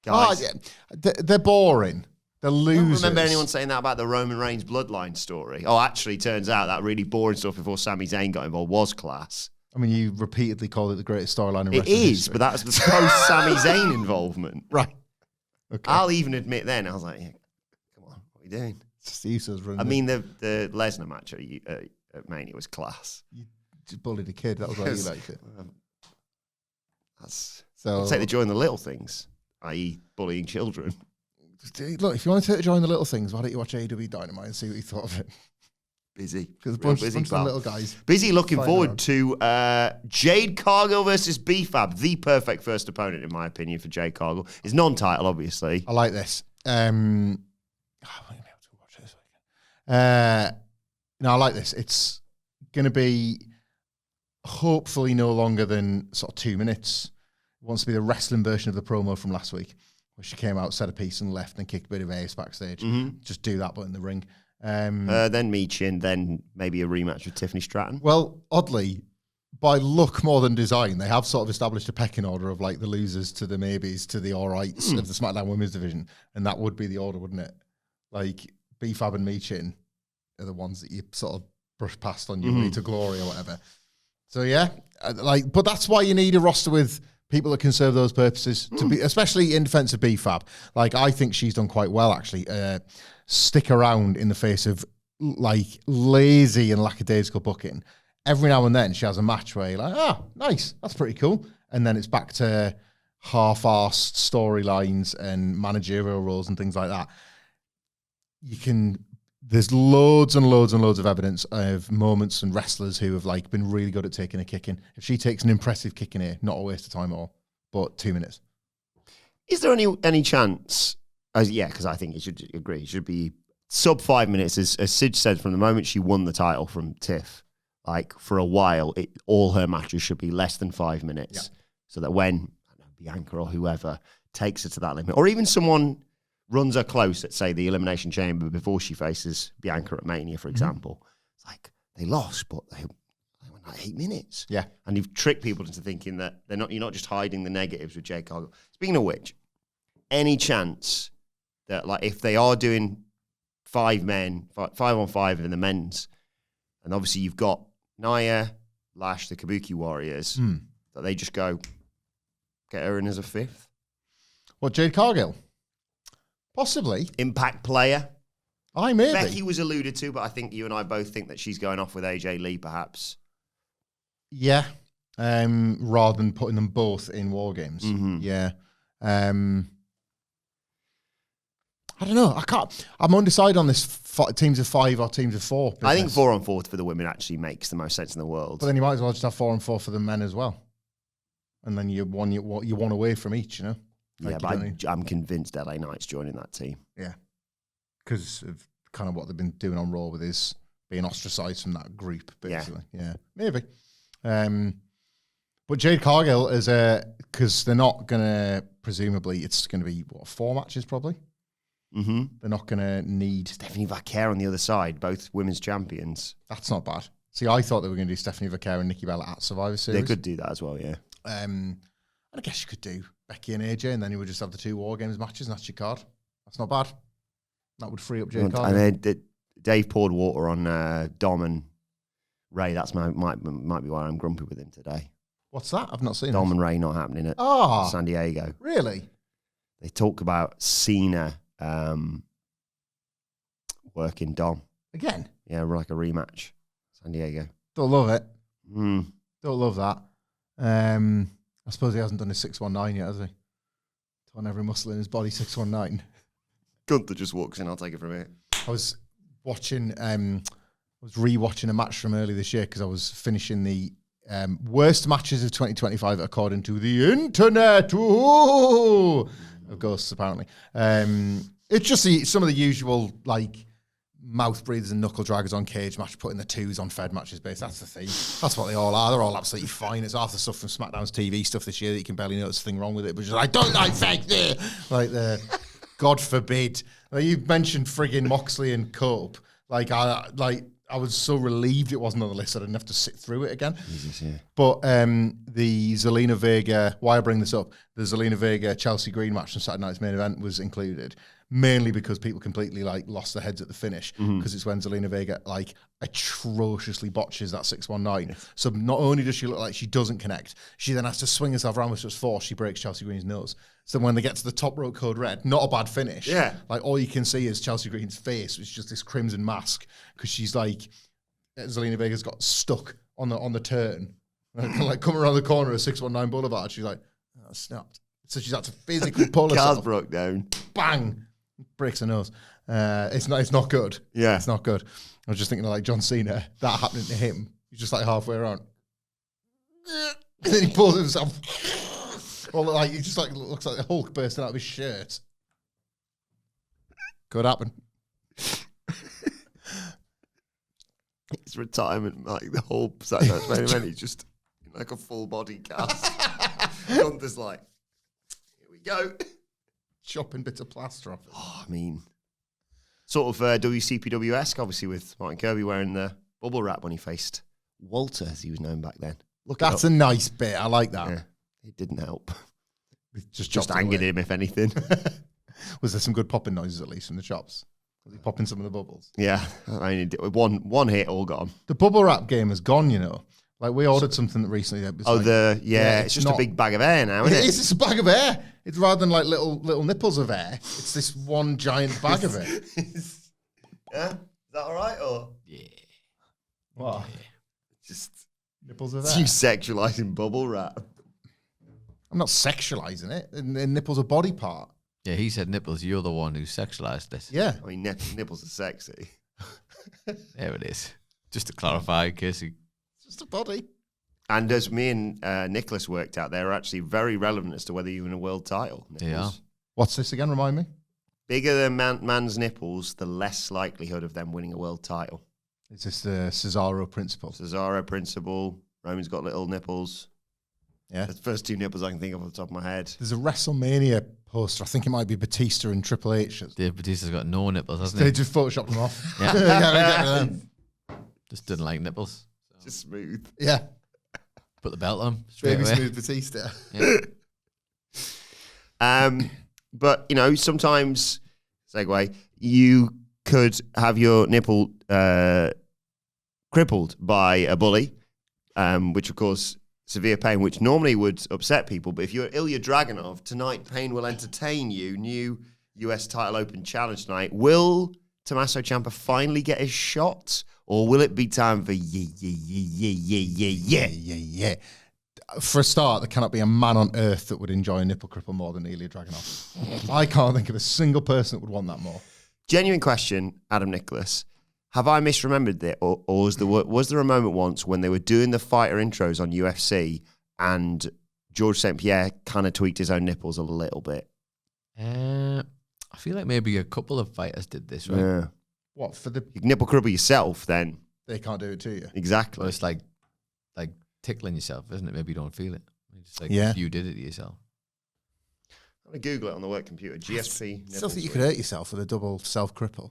guys. yeah. They're boring. They're I losers. don't remember anyone saying that about the Roman Reigns bloodline story. Oh, actually, turns out that really boring stuff before Sami Zayn got involved was class. I mean, you repeatedly called it the greatest storyline in It wrestling is, history. but that's the post-Sami Zayn involvement. Right. Okay. I'll even admit then, I was like, yeah, come on, what are you doing? It's just Usos running. I mean, the Lesnar match at Mania was class. you just bullied a kid. That was why you liked it. I'll take the joy in the little things, i.e. bullying children. Look, if you want to take the joy in the little things, why don't you watch AEW Dynamite and see what you thought of it? Busy. Because Real bunch of pal. little guys. Busy looking Fighting forward around. to Jade Cargill versus B-Fab, the perfect first opponent, in my opinion, for Jade Cargill. It's non-title, obviously. I like this. I won't be able to watch this weekend. No, I like this. It's going to be hopefully no longer than sort of 2 minutes. It wants to be the wrestling version of the promo from last week, where she came out, said a piece and left and kicked a bit of ace backstage. Mm-hmm. Just do that, but in the ring. Then Michin, then maybe a rematch with Tiffany Stratton. Well, oddly, by look more than design, they have sort of established a pecking order of like the losers to the maybes to the all rights of the SmackDown Women's Division, and that would be the order, wouldn't it? Like B-Fab and Michin are the ones that you sort of brush past on your way to glory or whatever. So yeah, but that's why you need a roster with people that can serve those purposes, to be, especially in defense of B-Fab. Like, I think she's done quite well, actually. Stick around in the face of like lazy and lackadaisical booking. Every now and then she has a match where you're like, nice, that's pretty cool. And then it's back to half-arsed storylines and managerial roles and things like that. There's loads and loads and loads of evidence of moments and wrestlers who have like been really good at taking a kick in. If she takes an impressive kick in here, not a waste of time at all, but 2 minutes. Is there any chance? Yeah, because I think you should agree. It should be sub 5 minutes, as Sidge said, from the moment she won the title from Tiff. Like, for a while, all her matches should be less than 5 minutes, so that when Bianca or whoever takes her to that limit, or even someone runs her close at, say, the Elimination Chamber before she faces Bianca at Mania, for example, it's like, they lost, but they went like 8 minutes. Yeah. And you've tricked people into thinking that you're not just hiding the negatives with Jade Cargill. Speaking of which, any chance that, like, if they are doing 5 men, 5-on-5 in the men's, and obviously you've got Nia, Lash, the Kabuki Warriors, that they just go, get her in as a 5th? What, Jade Cargill? Possibly. Impact player. Maybe. Becky was alluded to, but I think you and I both think that she's going off with AJ Lee, perhaps. Yeah. Rather than putting them both in WarGames. Mm-hmm. Yeah. I don't know. I'm undecided on this teams of 5 or teams of 4 business. I think 4-on-4 for the women actually makes the most sense in the world. But then you might as well just have 4-on-4 for the men as well. And then you one away from each, you know? Yeah, Like, but I'm convinced LA Knight's joining that team. Yeah. Because of kind of what they've been doing on Raw with his being ostracized from that group, basically. Yeah, maybe. But Jade Cargill is because they're not going to, presumably, it's going to be, 4 matches probably? Mm-hmm. They're not going to need... Stephanie Vaquer on the other side, both women's champions. That's not bad. See, I thought they were going to do Stephanie Vaquer and Nikki Bella at Survivor Series. They could do that as well, yeah. And I guess you could do Becky and AJ, and then you would just have the 2 WarGames matches, and that's your card. That's not bad. That would free up Jade Cargill. And Dave poured water on Dom and Ray. That's might be why I'm grumpy with him today. What's that? I've not seen Dom it. and Ray not happening at San Diego. Really? They talk about Cena working Dom. Again? Yeah, like a rematch. San Diego. Don't love it. Mm. Don't love that. I suppose he hasn't done his 619 yet, has he? Torn every muscle in his body, 619. Gunther just walks in. I'll take it from here. I was watching, rewatching a match from early this year because I was finishing the worst matches of 2025 according to the internet. Ooh! Of ghosts, apparently. It's just some of the usual, like, mouth breathers and knuckle draggers on cage match, putting the twos on Fed matches base. That's the theme. That's what they all are. They're all absolutely fine. It's half the stuff from SmackDown's TV stuff this year that you can barely notice a thing wrong with it. But just, I don't like fake there. Like the, God forbid. Like you mentioned frigging Moxley and Cope. I was so relieved it wasn't on the list. I didn't have to sit through it again. Jesus, yeah. But the Zelina Vega, why I bring this up, the Zelina Vega Chelsea Green match on Saturday night's main event was included. Mainly because people completely lost their heads at the finish because it's when Zelina Vega atrociously botches that 619. So not only does she look like she doesn't connect, she then has to swing herself around with such force she breaks Chelsea Green's nose. So when they get to the top rope code red, not a bad finish. Yeah. Like all you can see is Chelsea Green's face, which is just this crimson mask because she's like Zelina Vega's got stuck on the turn, like coming around the corner of 619 Boulevard. She's like, oh, snapped. So she's had to physically pull herself. Cars broke down. Bang. Breaks her nose. It's not good. Yeah. It's not good. I was just thinking of like John Cena, that happening to him. He's just like halfway around. And then he pulls himself. Well, like he just like looks like the Hulk bursting out of his shirt. Could happen. His retirement, like the whole Saturday night's main event, he's just in like a full body cast. Gunther's like, here we go. Chopping bits of plaster off it. Oh, I mean, sort of WCPW-esque, obviously, with Martin Kirby wearing the bubble wrap when he faced Walter, as he was known back then. That's a nice bit. I like that. Yeah, it didn't help. Just angered him, if anything. Was there some good popping noises, at least, from the chops? Was he popping some of the bubbles? Yeah, I mean, one hit, all gone. The bubble wrap game is gone, you know. Like, we ordered something recently that was it's just a big bag of air now, isn't it? It's just a bag of air. It's rather than like little nipples of air. It's this one giant bag of it. Yeah? Is that all right, or? Yeah. What? Just Nipples of you air. sexualizing bubble wrap. I'm not sexualizing it. And nipples a body part. Yeah, he said nipples. You're the one who sexualized this. Yeah. I mean, nipples are sexy. There it is. Just to clarify, in case you... Just a body. And as me and Nicholas worked out, they're actually very relevant as to whether you win a world title. Nipples. They are. What's this again? Remind me. Bigger than man's nipples, the less likelihood of them winning a world title. Is this the Cesaro principle? Cesaro principle. Roman's got little nipples. Yeah. The first two nipples I can think of off the top of my head. There's a WrestleMania poster. I think it might be Batista and Triple H. Dave Batista's got no nipples, hasn't They he? just photoshopped them off. Yeah. Get rid of them. Just didn't like nipples. Just smooth. Yeah. Put the belt on him straight Baby away. smooth Batista. Yeah. But, you know, sometimes, segue, you could have your nipple crippled by a bully, which, of course, severe pain, which normally would upset people. But if you're Ilja Dragunov, tonight pain will entertain you. New US title open challenge tonight. Will Tommaso Ciampa finally get his shot? Or will it be time for Yeah. For a start, there cannot be a man on earth that would enjoy a nipple cripple more than Ilja Dragunov. I can't think of a single person that would want that more. Genuine question, Adam Nicholas. Have I misremembered it? Or was there a moment once when they were doing the fighter intros on UFC and George St. Pierre kind of tweaked his own nipples a little bit? I feel like maybe a couple of fighters did this, right? Yeah. What, for the... You can nipple cripple yourself then. They can't do it to you. Exactly. Well, it's like tickling yourself, isn't it? Maybe you don't feel it. It's just like Yeah. you did it to yourself. I'm going to Google it on the work computer. GSP Still think you nipple could hurt yourself with a double self-cripple.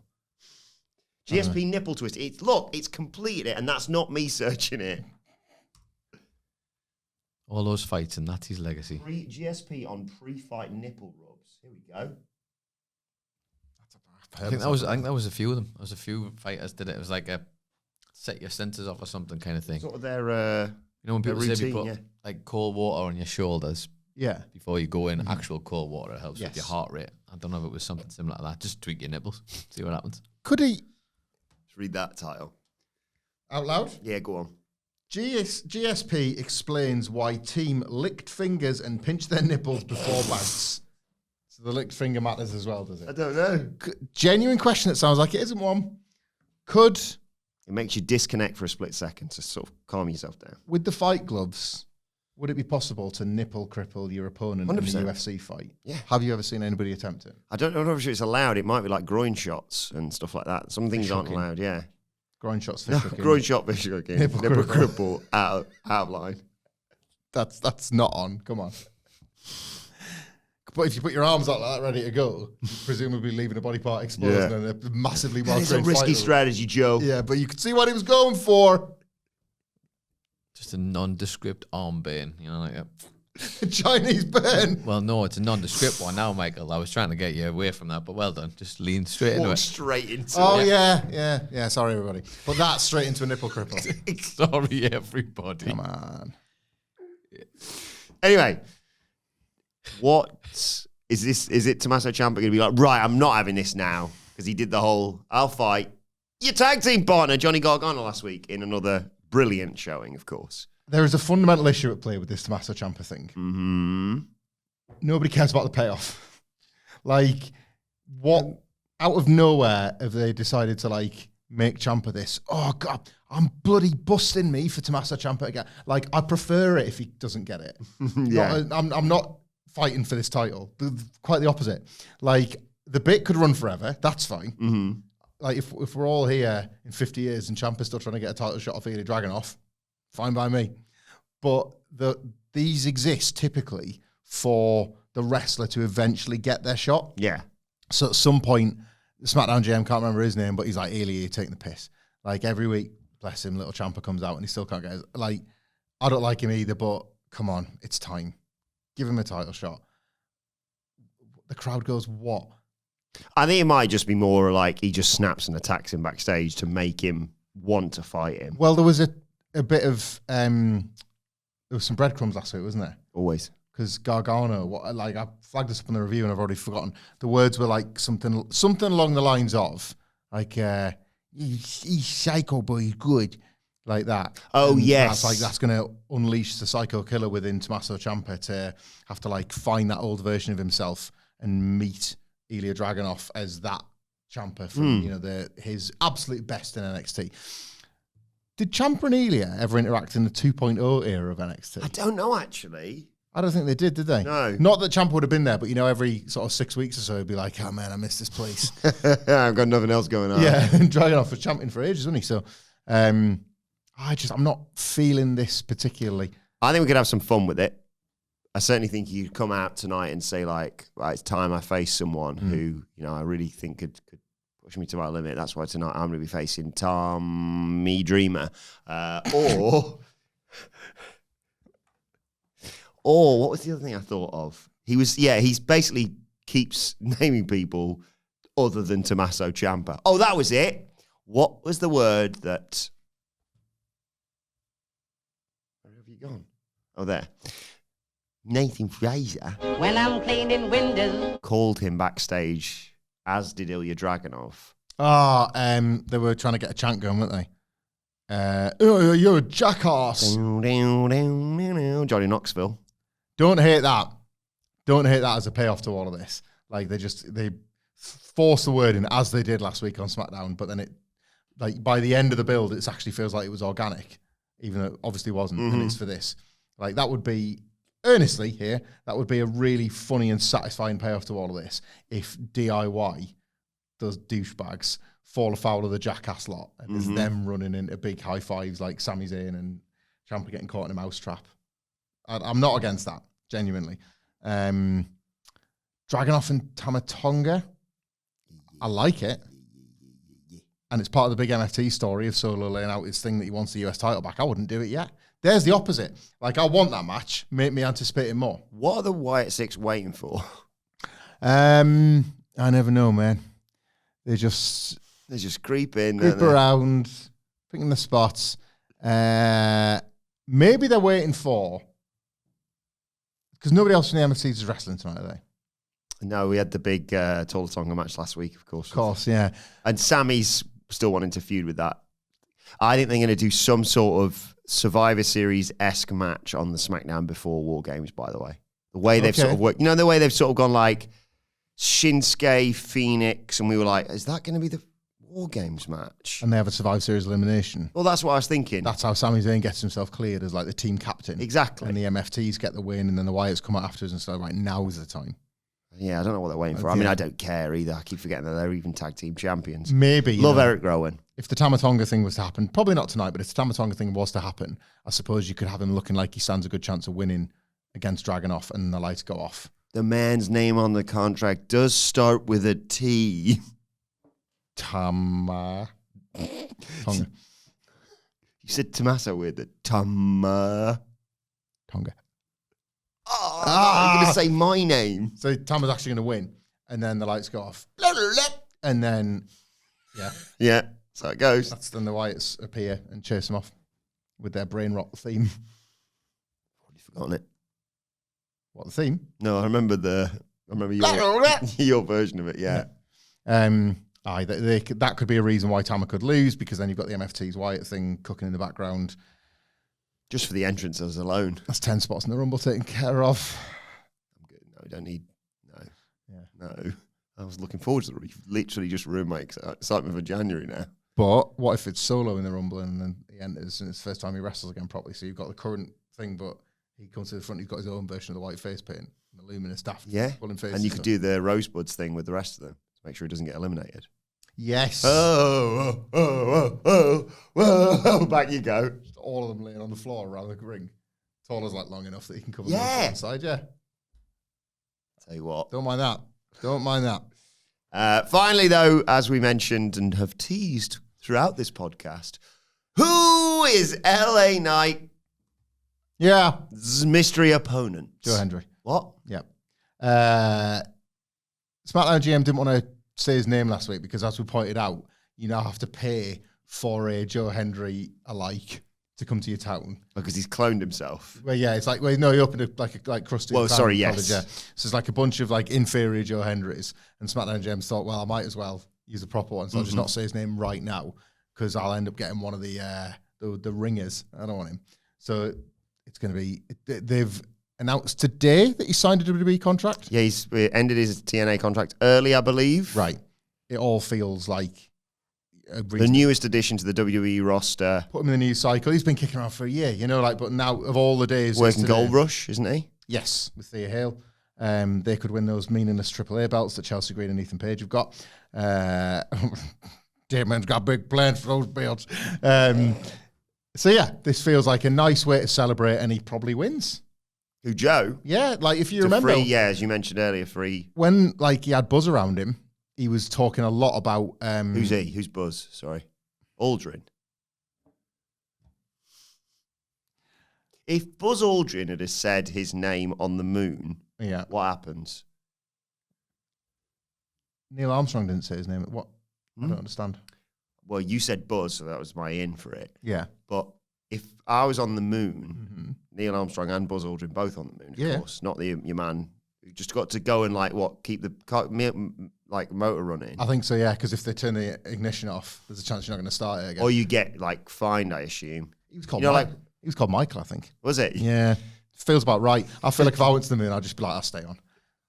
GSP nipple twist. It's completed it, and that's not me searching it. All those fights, and that's his legacy. GSP on pre-fight nipple rubs. Here we go. I think that was a few of them. There was a few fighters did it. It was like a set your senses off or something kind of thing. Sort of their You know when people say routine, you put yeah. like cold water on your shoulders Yeah. before you go in, actual cold water, it helps with Yes. your heart rate. I don't know if it was something similar to that. Just tweak your nipples, see what happens. Could he Let's read that title. out loud? Yeah, go on. GSP explains why team licked fingers and pinched their nipples before bouts. So the licked finger matters as well, does I it? don't know. Genuine question. It sounds like it isn't one. Could, It makes you disconnect for a split second to sort of calm yourself down. with the fight gloves, would it be possible to nipple cripple your opponent in a 100%. UFC fight? Yeah. Have you ever seen anybody attempt it? I don't know if it's allowed. It might be like groin shots and stuff like that. Some things aren't hooking. allowed, yeah. Groin shots, fish hooking. Groin shot, fish hooking, Nipple nipple cripple. cripple, out of line. That's not on. Come on. But if you put your arms out like that, ready to go, presumably leaving a body part exposed Yeah. and a massively That is a well-trained risky fighter. strategy, Joe. Yeah, but you could see what he was going for. Just a nondescript arm burn, you know, like a, Chinese burn. well, no, it's a nondescript one now, Michael. I was trying to get you away from that, but well done. Just lean straight into Walk it. straight into Oh, it. yeah. Sorry, everybody. Put that straight into a nipple cripple. Sorry, everybody. Come on. Anyway, what is this? Is it Tommaso Ciampa going to be like, right, I'm not having this now? Because he did the whole, I'll fight your tag team partner, Johnny Gargano, last week in another brilliant showing, of course. There is a fundamental issue at play with this Tommaso Ciampa thing. Mm-hmm. Nobody cares about the payoff. Like, what, out of nowhere have they decided to, like, make Ciampa this? Oh, God, I'm bloody busting me for Tommaso Ciampa again. Like, I prefer it if he doesn't get it. Yeah. I'm not fighting for this title. Quite the opposite. Like, the bit could run forever. That's fine. Mm-hmm. Like, if we're all here in 50 years and Ciampa's still trying to get a title shot off Ilja Dragunov, fine by me. But these exist typically for the wrestler to eventually get their shot. Yeah. So at some point, the SmackDown GM, can't remember his name, but he's like, Ilja, you're taking the piss. Like, every week, bless him, little Ciampa comes out and he still can't get his... Like, I don't like him either, but come on, it's time. Give him a title shot. The crowd goes, what? I think it might just be more like he just snaps and attacks him backstage to make him want to fight him. Well, there was a bit of... there was some breadcrumbs last week, wasn't there? Always. Because Gargano, I flagged this up in the review and I've already forgotten. The words were like something along the lines of, like, he's psycho, but he's good. Like that. Oh, And yes. That's going to unleash the psycho killer within Tommaso Ciampa to have to, like, find that old version of himself and meet Ilja Dragunov as that Ciampa from, his absolute best in NXT. Did Ciampa and Ilja ever interact in the 2.0 era of NXT? I don't know, actually. I don't think they did they? No. Not that Ciampa would have been there, but, every sort of 6 weeks or so, he'd be like, oh, man, I miss this place. I've got nothing else going on. Yeah, and Dragunov was champion for ages, wasn't he? So, I'm not feeling this particularly. I think we could have some fun with it. I certainly think you could come out tonight and say, like, right, it's time I face someone who, I really think could push me to my limit. That's why tonight I'm going to be facing Tommy Dreamer. Or what was the other thing I thought of? He's basically keeps naming people other than Tommaso Ciampa. Oh, that was it. What was the word that... Where have you gone? Oh, there. Nathan Fraser. When I'm cleaning windows. Called him backstage, as did Ilja Dragunov. They were trying to get a chant going, weren't they? You're a jackass. Johnny Knoxville. Don't hate that. Don't hate that as a payoff to all of this. Like, they force the word in as they did last week on SmackDown, but then it, like, by the end of the build, it actually feels like it was organic, even though it obviously wasn't, and it's for this. Like, that would be, earnestly here, that would be a really funny and satisfying payoff to all of this if DIY, those douchebags, fall afoul of the jackass lot, and there's them running into big high fives like Sami Zayn and Ciampa getting caught in a mousetrap. I'm not against that, genuinely. Dragunov and Tama Tonga, I like it. And it's part of the big NFT story of Solo laying out his thing that he wants the US title back. I wouldn't do it yet. There's the opposite. Like, I want that match. Make me anticipate it more. What are the Wyatt Six waiting for? I never know, man. They're just They're just creeping. creep around, picking the spots. maybe they're waiting for, because nobody else from the MFCs is wrestling tonight, are they? No, we had the big Tall Tonga match last week, of course. Of course, yeah. And Sammy's still wanting to feud with that. I think they're going to do some sort of Survivor Series-esque match on the SmackDown before WarGames, by the way. The way they've sort of worked, you know, the way they've sort of gone like Shinsuke, Phoenix, and we were like, is that going to be the WarGames match? And they have a Survivor Series elimination. Well, that's what I was thinking. That's how Sami Zayn gets himself cleared as like the team captain. Exactly. And the MFTs get the win, and then the Wyatts come out afterwards and say, right, now's the time. Yeah, I don't know what they're waiting for. I mean, I don't care either. I keep forgetting that they're even tag team champions. Maybe. Love Eric Rowan. If the Tamatonga thing was to happen, probably not tonight, but if the Tamatonga thing was to happen, I suppose you could have him looking like he stands a good chance of winning against Dragunov, and the lights go off. The man's name on the contract does start with a T. Tonga. You said Tommaso with it. Tonga. You're going to say my name. So Tama's actually going to win, and then the lights go off. And then, yeah. Yeah, that's how it goes. That's then the Wyatts appear and chase them off with their brain rot theme. Already forgotten it. What, the theme? No, I remember your version of it, yeah. That could be a reason why Tama could lose, because then you've got the MFT's Wyatt thing cooking in the background. Just for the entrances alone. That's 10 spots in the Rumble taken care of. I'm good. No, we don't need... No. Yeah. No. I was looking forward to it. You've literally just ruined my excitement for January now. But what if it's Solo in the Rumble and then he enters and it's the first time he wrestles again properly? So you've got the current thing, but he comes to the front, he's got his own version of the white face paint and the luminous staff. Yeah. Face and you could do the Rosebuds thing with the rest of them to make sure he doesn't get eliminated. Yes. Oh, back you go. Just all of them laying on the floor around the ring. Talla's like long enough that he can cover the side, yeah. Tell you what. Don't mind that. Finally, though, as we mentioned and have teased throughout this podcast, who is LA Knight's mystery opponent? Joe Hendry. What? Yeah. SmackDown GM didn't want to say his name last week because, as we pointed out, you now have to pay for a Joe Hendry alike to come to your town. Because he's cloned himself. Well, yeah, it's like, well, no, he opened a Krusty. Well, sorry, yes. College, yeah. So it's like a bunch of like inferior Joe Hendrys, and SmackDown GM thought, well, I might as well use the proper one, so I'll just not say his name right now because I'll end up getting one of the ringers. I don't want him. So it's going to be. They've announced today that he signed a WWE contract. Yeah, he's ended his TNA contract early, I believe. Right. It all feels like the newest addition to the WWE roster. Put him in the news cycle. He's been kicking around for a year, like, but now of all the days. Working Gold Rush, isn't he? Yes, with Thea Hale. They could win those meaningless AAA belts that Chelsea Green and Ethan Page have got. Damon's got big plans for those belts. So yeah, this feels like a nice way to celebrate, and he probably wins. Who, Joe? Yeah, like if you remember. Free, yeah, as you mentioned earlier, free. When he had buzz around him, he was talking a lot about... Who's he? Who's Buzz? Sorry. Aldrin. If Buzz Aldrin had said his name on the moon, what happens? Neil Armstrong didn't say his name. What? I don't understand. Well, you said Buzz, so that was my in for it. Yeah. But if I was on the moon, Neil Armstrong and Buzz Aldrin both on the moon, of course, not your man who just got to go and keep the car, motor running. I think so, yeah, because if they turn the ignition off, there's a chance you're not going to start it again. Or you get fined, I assume. He was called Michael. He was called Michael, I think. Was it? Yeah, feels about right. I feel like if I went to the moon, I'd just be like, I'll stay on.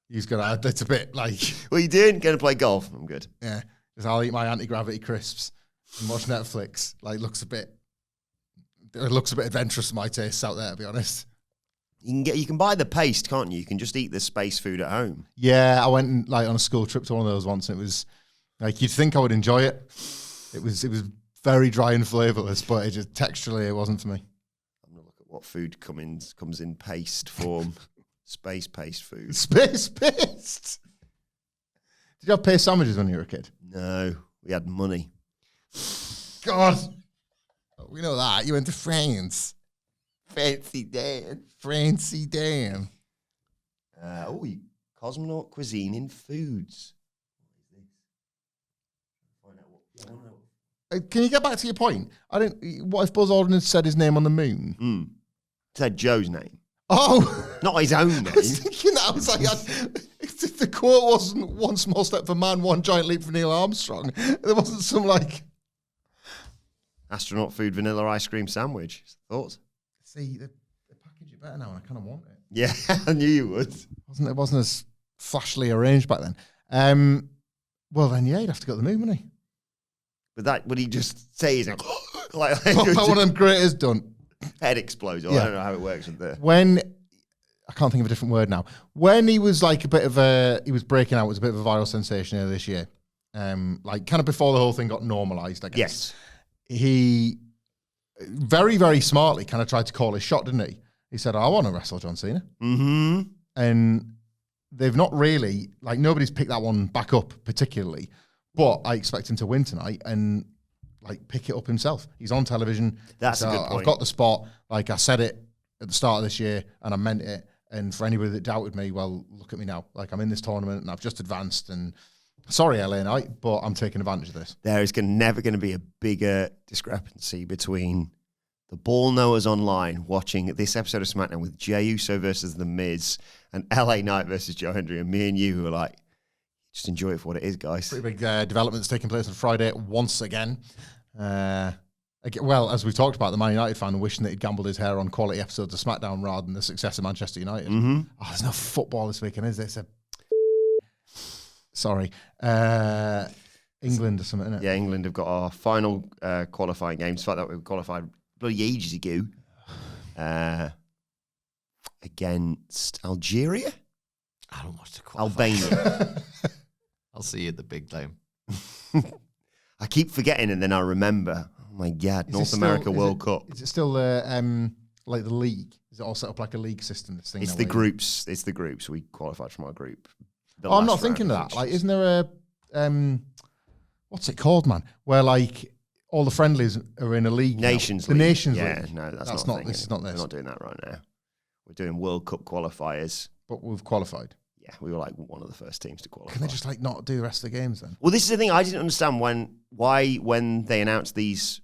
He's gonna. It's a bit like. What are you doing? Going to play golf? I'm good. Yeah, because I'll eat my anti-gravity crisps and watch Netflix. It looks a bit adventurous to my tastes out there, to be honest. You can buy the paste, can't you? You can just eat the space food at home. Yeah, I went on a school trip to one of those once, and it was you'd think I would enjoy it. It was very dry and flavourless, but texturally it wasn't for me. I'm gonna look at what food comes in paste form. Space paste food. Space paste. Did you have paste sandwiches when you were a kid? No, we had money. God, we know that you went to France. Fancy Dan. Cosmonaut cuisine in foods. Can you get back to your point? What if Buzz Aldrin had said his name on the moon? said Joe's name. Oh, Not his own I name. was thinking that. I was like, if the quote wasn't one small step for man, one giant leap for Neil Armstrong, there wasn't some like Astronaut food vanilla ice cream sandwich. Thoughts? See, they package it better now, and I kind of want it. Yeah, I knew you would. It wasn't as flashily arranged back then. Well, then yeah, he'd have to go to the moon, wouldn't he? But that would he just say he's like One of them greatest done. head explodes. Or Yeah. I don't know how it works with the. When I can't think of a different word now. When he was like he was breaking out, was a bit of a viral sensation earlier this year. Like kind of before the whole thing got normalized, I guess. Yes. He very, very smartly kind of tried to call his shot, didn't he? He said, I want to wrestle John Cena. Mm-hmm. And they've not really, like, nobody's picked that one back up particularly. But I expect him to win tonight and, like, pick it up himself. He's on television. That's a good point. I've got the spot. Like, I said it at the start of this year and I meant it. And for anybody that doubted me, well, look at me now. Like, I'm in this tournament and I've just advanced. And sorry, LA Knight, but I'm taking advantage of this. There is never going to be a bigger discrepancy between the ball knowers online watching this episode of SmackDown with Jey Uso versus The Miz and LA Knight versus Joe Hendry and me and you who are like, just enjoy it for what it is, guys. Pretty big developments taking place on Friday once again. Well, as we've talked about, the Man United fan wishing that he'd gambled his hair on quality episodes of SmackDown rather than the success of Manchester United. Mm-hmm. Oh, there's no football this weekend, is there? Sorry. England or something, isn't it? Yeah, England have got our final qualifying games. The fact that we qualified bloody ages ago against Algeria? I don't watch the qualifiers. Albania. I'll see you at the big time. I keep forgetting and then I remember. Oh my God, North America World Cup. Is it still like the league? Is it all set up like a league system? This thing. It's now the where groups. It's the groups. We qualified from our group. I'm not thinking of that. Like, isn't there a what's it called, man? Where like all the friendlies are in a league. Nations now. League. The Nations Yeah, League. no, that's not. not a thing This is not anymore. this. We're not doing that right now. We're doing World Cup qualifiers. But we've qualified. Yeah, we were like one of the first teams to qualify. Can they just like not do the rest of the games then? Well, this is the thing I didn't understand when they announced these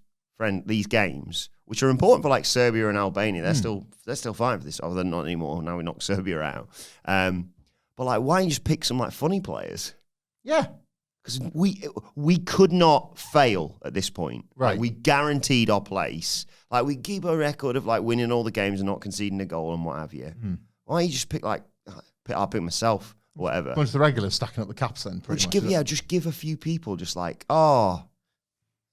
games, which are important for like Serbia and Albania. They're still fine for this. Oh, they're not anymore. Now we knocked Serbia out. But like, why don't you just pick some like funny players? Yeah. Because we could not fail at this point. Right. Like, we guaranteed our place. Like, we keep a record of like winning all the games and not conceding a goal and what have you. Why don't you just pick like I'll pick myself or whatever. Bunch of the regulars stacking up the caps then. Just Pretty much, just give a few people just like, oh,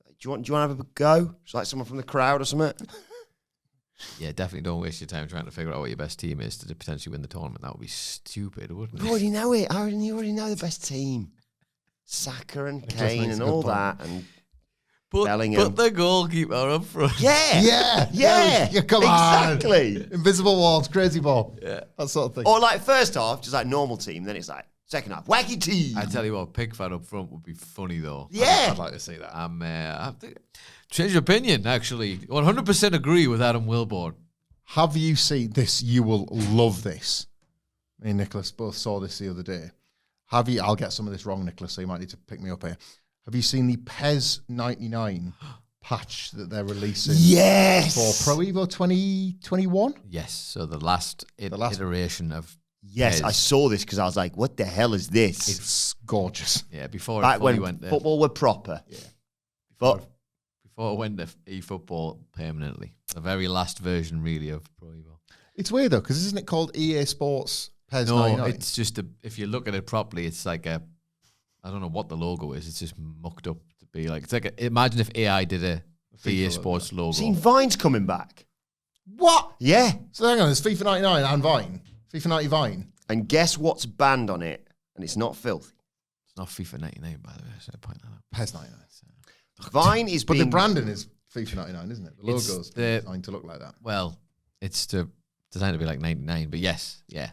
do you want to have a go? Just like someone from the crowd or something. Yeah, definitely don't waste your time trying to figure out what your best team is to potentially win the tournament. That would be stupid, wouldn't We it? already know it. You already know the best team. Saka and Kane makes and a good all point. that and Bellingham. Put the goalkeeper up front. Yeah. Yeah, come on. Exactly. Invisible walls, crazy ball. Yeah. That sort of thing. Or like first half, just like normal team. Then it's like second half, wacky team. I tell you what, Pickford up front would be funny though. Yeah. I'd like to see that. I change your opinion. Actually, 100% agree with Adam Wilbourn. Have you seen this? You will love this. Me and Nicholas both saw this the other day. I'll get some of this wrong, Nicholas, so you might need to pick me up here. Have you seen the PES 99 patch that they're releasing Yes. for Pro Evo 2021? Yes. So the last iteration of Yes, PES. I saw this because I was like, what the hell is this? It's gorgeous. Yeah, before Back it fully when went there. football were proper. Yeah. But Before it went to eFootball permanently. The very last version, really, of Pro Evo. It's weird, though, because isn't it called EA Sports PES No, 99? it's just if you look at it properly, it's like I don't know what the logo is. It's just mucked up to be like. It's like imagine if AI did a EA logo. Sports logo. seen Vine's coming back. What? Yeah. So hang on, there's FIFA 99 and Vine. FIFA 90 Vine. And guess what's banned on it? And it's not filthy. It's not FIFA 99, by the way. So I point that out. PES 99. Vine is But being... the branding is FIFA 99, isn't it? The It's logo's the- designed to look like that. Well, it's designed to be like 99, but yes, yeah.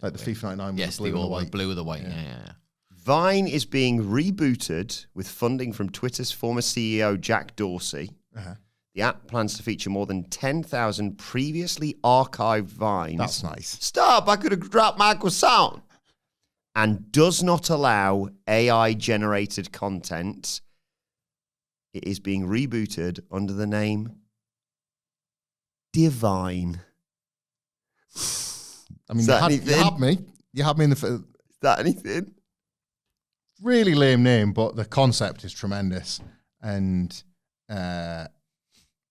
Like the FIFA 99 with Yes, the blue and the old white. blue with the white. Yeah. Vine is being rebooted with funding from Twitter's former CEO, Jack Dorsey. Uh-huh. The app plans to feature more than 10,000 previously archived Vines. That's nice. Stop, I could have dropped my croissant. And does not allow AI-generated content. It is being rebooted under the name Divine. I mean, Is that you anything? had me. You had me in the... Is that anything? Really lame name, but the concept is tremendous. And,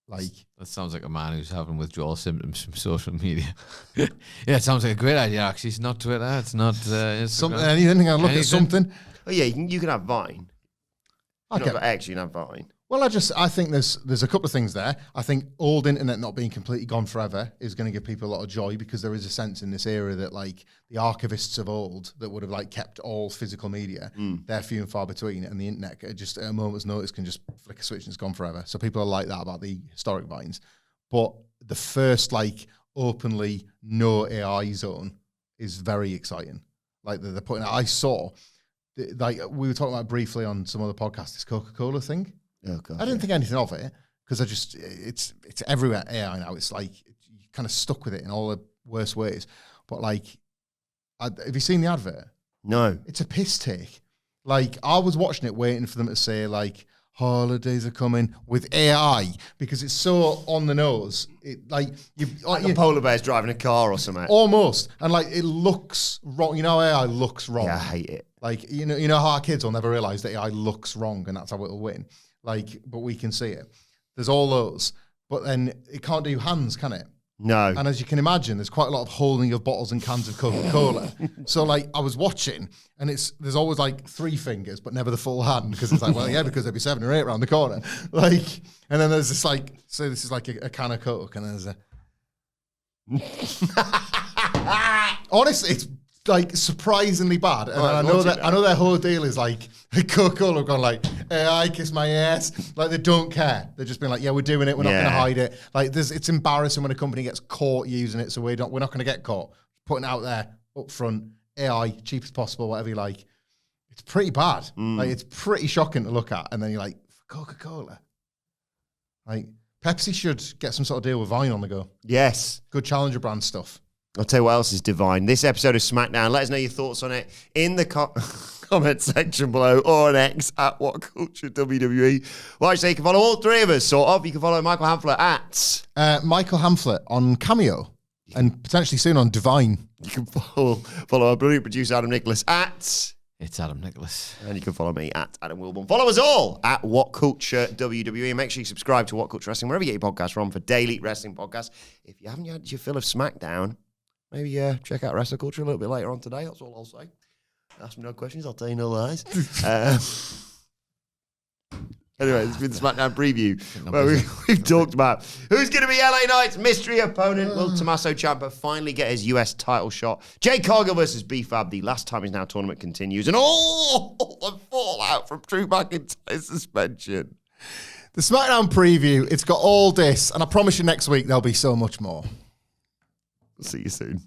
like... That sounds like a man who's having withdrawal symptoms from social media. Yeah, it sounds like a great idea, actually. It's not Twitter. It's not Instagram. Anything. I look at something. Oh, yeah, you can have Vine. Okay. Not got X, you can have Vine. Well, I think there's a couple of things there. I think old internet not being completely gone forever is going to give people a lot of joy, because there is a sense in this era that, like, the archivists of old that would have, like, kept all physical media, they're few and far between, and the internet just at a moment's notice can just flick a switch and it's gone forever. So people are like that about the historic Vines. But the first, like, openly no AI zone is very exciting. Like, they're putting out, I saw, like, we were talking about briefly on some other podcast, this Coca-Cola thing. Oh, God. I didn't think anything of it, because it's everywhere AI now. It's like you're kind of stuck with it in all the worst ways. But, like, have you seen the advert? No. It's a piss take. Like, I was watching it waiting for them to say, like, holidays are coming with AI, because it's so on the nose. It like a polar bear's driving a car or something. Almost. And, like, it looks wrong. You know, AI looks wrong. Yeah, I hate it. Like, you know how our kids will never realize that AI looks wrong and that's how it'll win. Like, but we can see it. There's all those, but then it can't do hands, can it? No. And as you can imagine, there's quite a lot of holding of bottles and cans of Coca-Cola. So, like, I was watching, and there's always, like, 3 fingers, but never the full hand, because it's like, well, yeah, because there'd be 7 or 8 around the corner. Like, and then there's this, like, so this is like a can of Coke, and there's a... Honestly, it's, like, surprisingly bad. And Right, I know their whole deal is, like, Coca-Cola have gone, like, AI kiss my ass. Like, they don't care. They're just being like, yeah, we're doing it. We're not going to hide it. Like, it's embarrassing when a company gets caught using it, so we're not going to get caught. Putting it out there up front, AI, cheap as possible, whatever you like. It's pretty bad. Like, it's pretty shocking to look at. And then you're like, Coca-Cola. Like, Pepsi should get some sort of deal with Vine on the go. Yes. Good challenger brand stuff. I'll tell you what else is divine. This episode of SmackDown, let us know your thoughts on it in the comment section below, or on X at WhatCulture WWE. Well, actually, you can follow all 3 of us, sort of. You can follow Michael Hamflett at... Michael Hamflett on Cameo, and potentially soon on Divine. You can follow our brilliant producer, Adam Nicholas, at... It's Adam Nicholas. And you can follow me at Adam Wilbourn. Follow us all at WhatCulture WWE. And make sure you subscribe to WhatCulture Wrestling, wherever you get your podcasts from, for daily wrestling podcasts. If you haven't had your fill of SmackDown, maybe check out Wrestle Culture a little bit later on today. That's all I'll say. Ask me no questions, I'll tell you no lies. Anyway, this has been the SmackDown preview, where we've talked about who's going to be LA Knight's mystery opponent. Will Tommaso Ciampa finally get his US title shot? Jade Cargill versus B-Fab, the last time his now tournament continues. And all the fallout from Drew McIntyre's suspension. The SmackDown preview, it's got all this, and I promise you next week there'll be so much more. See you soon.